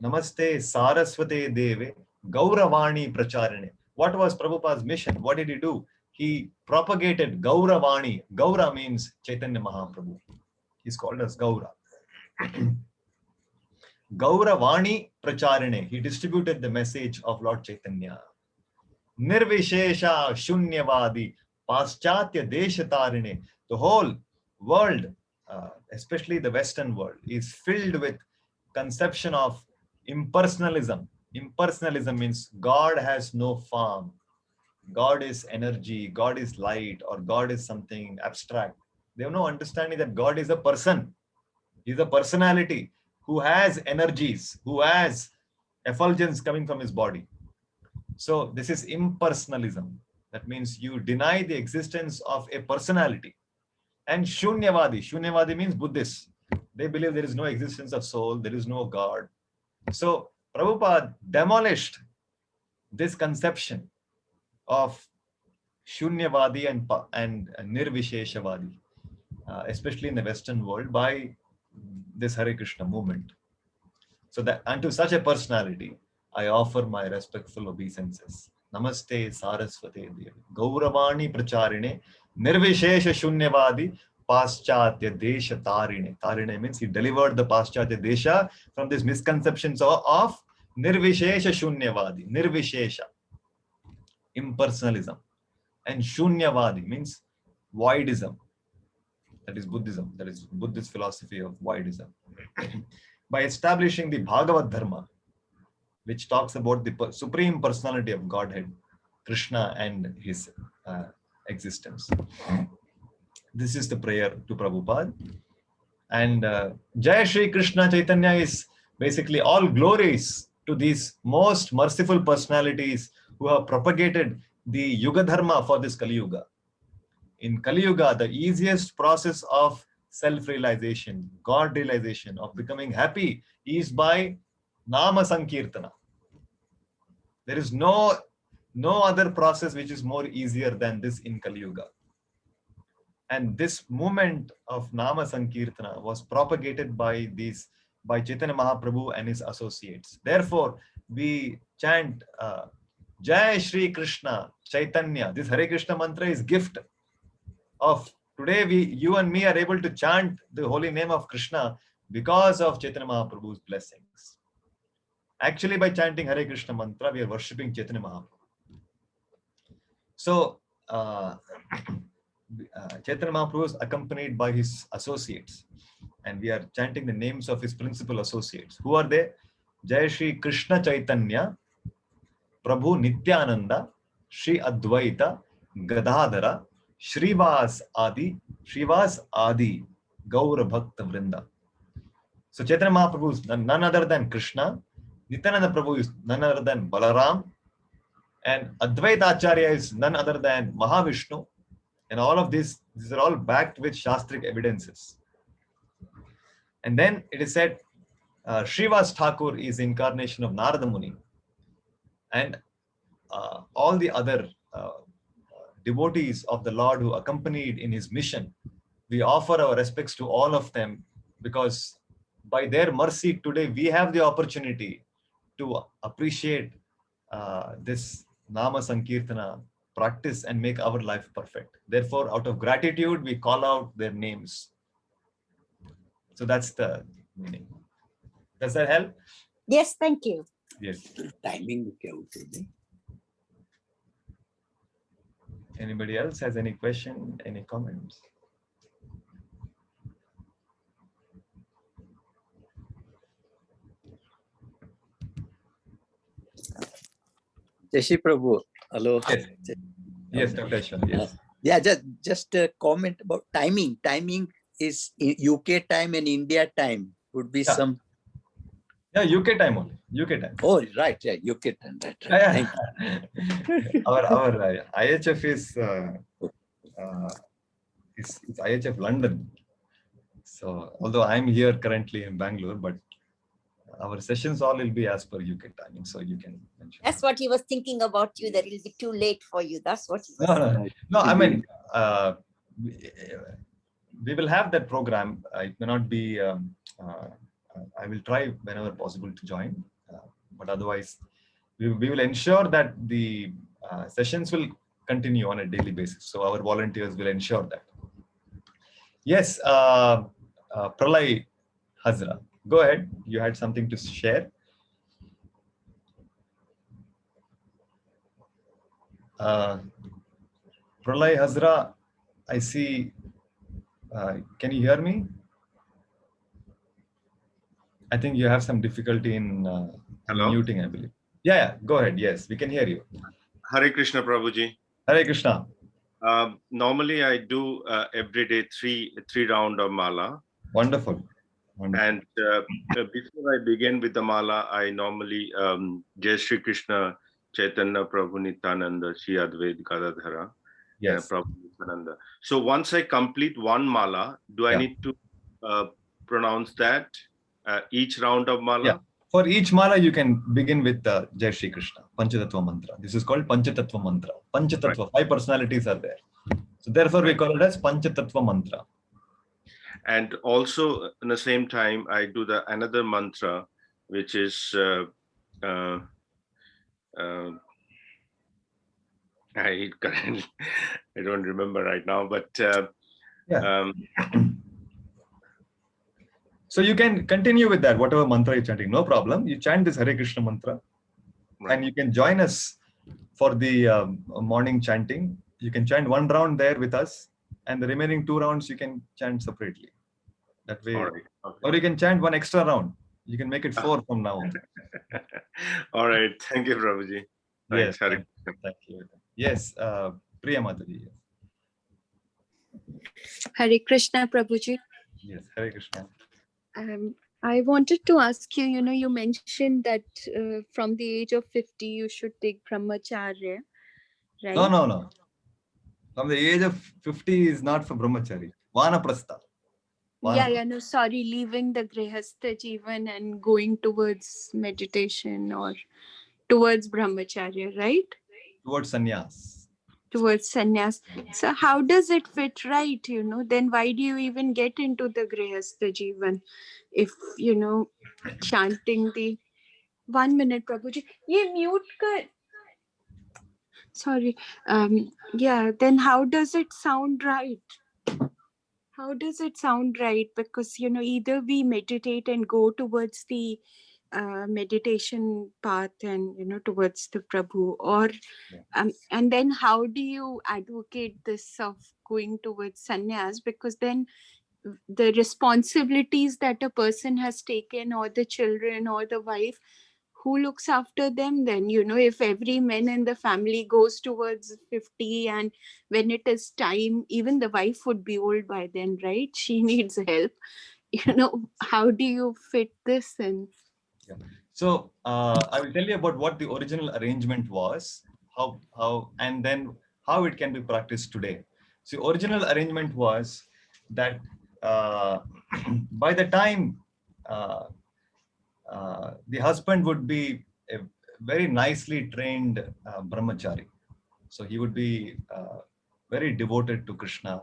Namaste Saraswate Deve Gauravani Pracharane. What was Prabhupada's mission? What did he do? He propagated Gauravani. Gaura means Chaitanya Mahaprabhu. He's called as Gaura. Gauravani Pracharane. He distributed the message of Lord Chaitanya. Nirvishesha Shunyavadi Paschatya Deshatarine. The whole world, especially the Western world, is filled with conception of impersonalism. Impersonalism means God has no form. God is energy, God is light, or God is something abstract. They have no understanding that God is a person. He is a personality who has energies, who has effulgence coming from his body. So this is impersonalism. That means you deny the existence of a personality. And Shunyavadi. Shunyavadi means Buddhists. They believe there is no existence of soul, there is no God. So Prabhupada demolished this conception of Shunyavadi and Nirvisheshavadi, especially in the Western world, by this Hare Krishna movement. So that unto such a personality, I offer my respectful obeisances. Namaste Saraswate Devi. Gauravani Pracharine. Nirvishesha Shunyavadi. Paschatya Desha Tarine. Tarine means he delivered the Paschatya Desha from these misconceptions of Nirvishesha Shunyavadi. Nirvishesha. Impersonalism. And Shunyavadi means voidism. That is Buddhism. That is Buddhist philosophy of voidism. By establishing the Bhagavad Dharma, which talks about the supreme personality of Godhead, Krishna and his existence. This is the prayer to Prabhupada. And Jai Shri Krishna Chaitanya is basically all glories to these most merciful personalities who have propagated the Yuga Dharma for this Kali Yuga. In Kali Yuga, the easiest process of self-realization, God realization, of becoming happy is by Nama Sankirtana. There is no other process which is more easier than this in Kali Yuga. And this movement of Nama Sankirtana was propagated by Chaitanya Mahaprabhu and his associates. Therefore, we chant Jai Shri Krishna Chaitanya. This Hare Krishna mantra is gift of today. You and me are able to chant the holy name of Krishna because of Chaitanya Mahaprabhu's blessings. Actually, by chanting Hare Krishna mantra, we are worshipping Chaitanya Mahaprabhu. So, Chaitanya Mahaprabhu is accompanied by his associates, and we are chanting the names of his principal associates. Who are they? Jai Shri Krishna Chaitanya, Prabhu Nityananda, Shri Advaita, Gadadhara, Shrivas Adi, Gaura Bhakta Vrinda. So Chaitanya Mahaprabhu is none other than Krishna, Nityananda Prabhu is none other than Balaram, and Advaita Acharya is none other than Mahavishnu. And all of these are all backed with Shastric evidences. And then it is said, Srivas Thakur is incarnation of Narada Muni. And all the other devotees of the Lord who accompanied in his mission, we offer our respects to all of them, because by their mercy today we have the opportunity to appreciate this Nama Sankirtana practice and make our life perfect. Therefore, out of gratitude, we call out their names. So that's the meaning. Does that help? Yes, thank you. Yes. Timing okay. Anybody else has any question, any comments? Jai Shri Prabhu, Hello. Yes. Yes, Dr. Ashwin, yes. Yeah, just a comment about timing. Timing is in UK time and India time. Would be Yeah. some. Yeah, UK time only. UK time. Oh, right. Yeah, UK time. Right. Yeah, Thank yeah. Our IHF is it's IHF London. So although I'm here currently in Bangalore, but our sessions all will be as per UK timing. So you can mention. That's what he was thinking about you, that it'll be too late for you. That's what he was No, saying. no, no. I mean, we will have that program. It may not be. I will try whenever possible to join, but otherwise, we will ensure that the sessions will continue on a daily basis. So our volunteers will ensure that. Yes, Pralay Hazra, go ahead. You had something to share. Pralay Hazra, I see. Can you hear me? I think you have some difficulty in Hello? muting, I believe. Yeah, go ahead. Yes, we can hear you. Hare Krishna, Prabhuji. Hare Krishna. Normally, I do every day three round of mala. Wonderful. Wonderful. And before I begin with the mala, I normally Jai Shri Krishna, Chaitanya Prabhu Nityananda, Shri Advaita Gadadhara, Yes. Prabhu Nityananda. So once I complete one mala, do I need to pronounce that each round of mala? Yeah. For each mala, you can begin with Jai Shri Krishna, Panchatattva mantra. This is called Panchatattva mantra. Panchatattva, 5 personalities are there. So therefore, we call it as Panchatattva mantra. And also, in the same time, I do the another mantra, which is I don't remember right now, but so you can continue with that, whatever mantra you're chanting, no problem. You chant this Hare Krishna mantra, and you can join us for the morning chanting. You can chant 1 round there with us, and the remaining 2 rounds you can chant separately. That way, right. or you can chant 1 extra round. You can make it 4 from now on. All right. Thank you, Prabhuji. Yes, Hare. thank you. Yes, Priya Mataji. Hare Krishna, Prabhuji. Yes, Hare Krishna. I wanted to ask you, you mentioned that from the age of 50, you should take brahmacharya, right? No. From the age of 50 is not for brahmachari. Vanaprastha. No, sorry, leaving the grihastha jivan and going towards meditation or towards brahmacharya, right? Towards sannyas. Towards sannyas. So how does it fit right, Then why do you even get into the grihastha jivan if, chanting the... 1 minute, Prabhuji. Ye mute kar. Sorry. Then how does it sound right? How does it sound right? Because, either we meditate and go towards the meditation path and, towards the Prabhu, or, and then how do you advocate this of going towards sannyas? Because then the responsibilities that a person has taken, or the children or the wife, who looks after them then? If every man in the family goes towards 50, and when it is time, even the wife would be old by then, right? She needs help. How do you fit this in? Yeah. So I will tell you about what the original arrangement was, how and then how it can be practiced today. So original arrangement was that by the time the husband would be a very nicely trained brahmachari. So he would be very devoted to Krishna,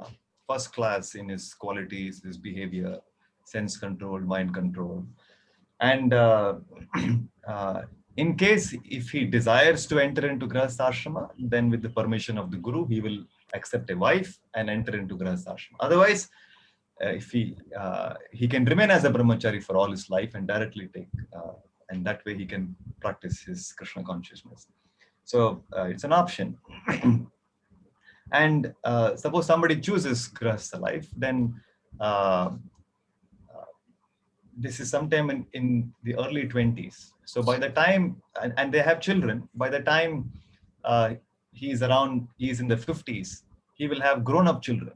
first class in his qualities, his behavior, sense control, mind control. And in case if he desires to enter into Grihastha Ashrama, then with the permission of the Guru, he will accept a wife and enter into Grihastha Ashrama. Otherwise, if he can remain as a brahmachari for all his life and directly take, and that way he can practice his Krishna consciousness. So it's an option. And suppose somebody chooses Grihastha life, then this is sometime in the early 20s. So by the time, and they have children, by the time he's in the 50s, he will have grown-up children.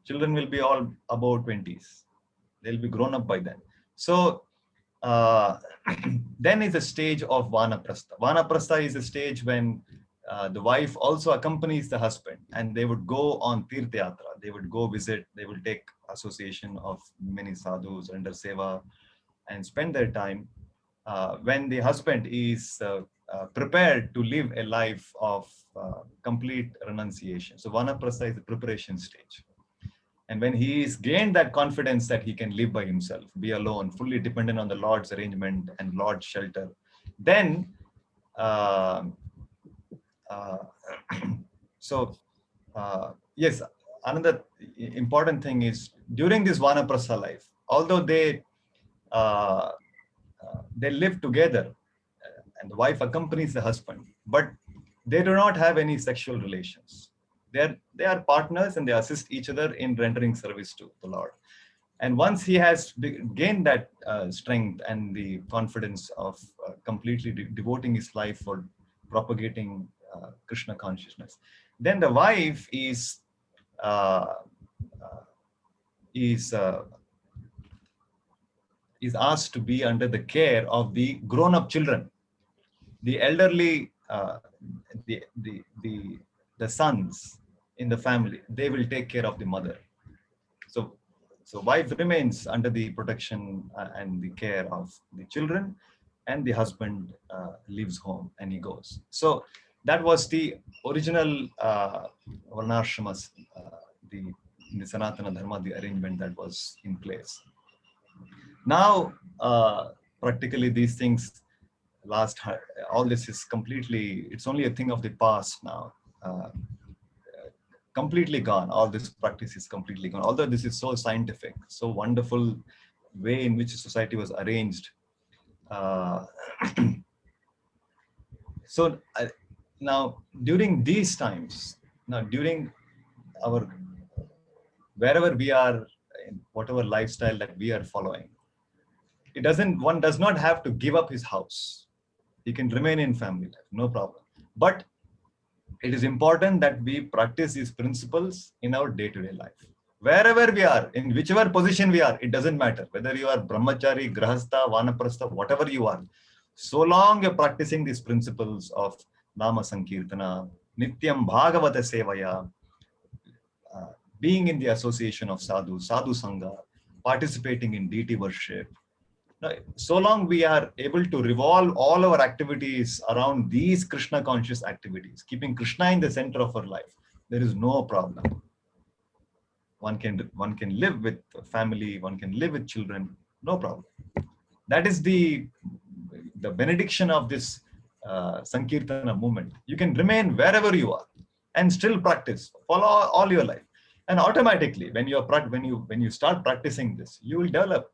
Children will be all about 20s. They'll be grown up by then. So then is a stage of Vanaprastha. Vanaprastha is a stage when the wife also accompanies the husband, and they would go on Tirtha Yatra. They would go visit, they will take association of many sadhus under seva and spend their time when the husband is prepared to live a life of complete renunciation. So Vanaprastha is the preparation stage. And when he is gained that confidence that he can live by himself, be alone, fully dependent on the Lord's arrangement and Lord's shelter, then yes, another important thing is during this Vanaprastha life, although they live together and the wife accompanies the husband, but they do not have any sexual relations. They are partners and they assist each other in rendering service to the Lord. And once he has gained that strength and the confidence of completely devoting his life for propagating Krishna consciousness, then the wife is asked to be under the care of the grown-up children. The elderly, the sons in the family, they will take care of the mother. So wife remains under the protection and the care of the children, and the husband leaves home and he goes. So that was the original Varnashramas, in the Sanatana Dharma, the arrangement that was in place. Now, practically these things all this is completely, it's only a thing of the past now. Completely gone. All this practice is completely gone. Although this is so scientific, so wonderful way in which society was arranged. Now during these times, during our, wherever we are, in whatever lifestyle that we are following, one does not have to give up his house. He can remain in family life, no problem. But it is important that we practice these principles in our day-to-day life. Wherever we are, in whichever position we are, it doesn't matter. Whether you are brahmachari, grahastha, vanaprastha, whatever you are, so long you're practicing these principles of Nama Sankirtana, Nityam Bhagavata Sevaya, being in the association of sadhu, sadhu sangha, participating in deity worship. Now, so long we are able to revolve all our activities around these Krishna conscious activities, keeping Krishna in the center of our life, there is no problem. One can live with family, one can live with children, no problem. That is the benediction of this Sankirtana movement. You can remain wherever you are and still practice, follow all your life. And automatically, when you start practicing this, you will develop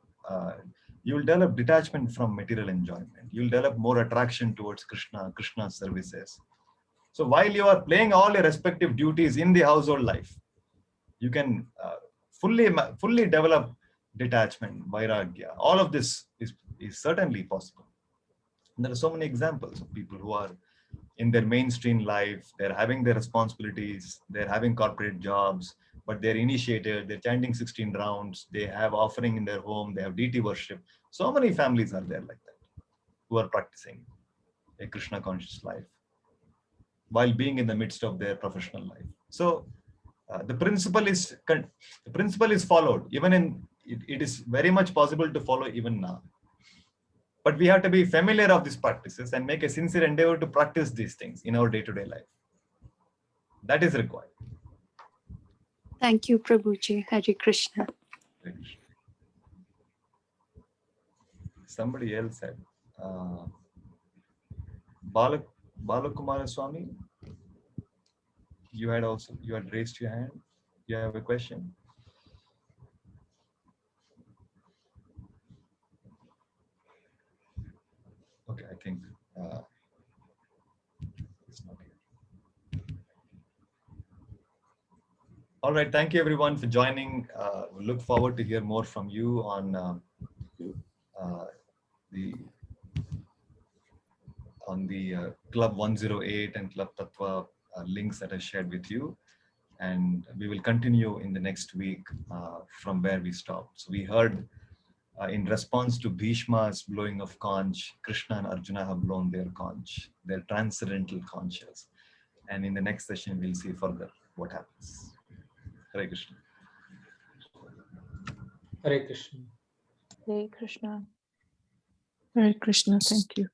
detachment from material enjoyment. You will develop more attraction towards Krishna's services. So while you are playing all your respective duties in the household life, you can fully develop detachment, vairagya. All of this is certainly possible. And there are so many examples of people who are in their mainstream life, they're having their responsibilities, they're having corporate jobs, but they're initiated, they're chanting 16 rounds, they have offering in their home, they have deity worship. So many families are there like that, who are practicing a Krishna conscious life while being in the midst of their professional life. So the principle is followed. It is very much possible to follow even now. But we have to be familiar of these practices and make a sincere endeavor to practice these things in our day-to-day life. That is required. Thank you, Prabhuji. Hare Krishna. Somebody else said, Balakumara Swami, you had raised your hand. You have a question? Okay, I think it's not here. All right, thank you everyone for joining. We look forward to hear more from you on the Club 108 and Club Tattva links that I shared with you. And we will continue in the next week from where we stopped. So we heard in response to Bhishma's blowing of conch, Krishna and Arjuna have blown their conch, their transcendental conches. And in the next session, we'll see further what happens. Hare Krishna. Hare Krishna. Hare Krishna. Hare Krishna. Thank you.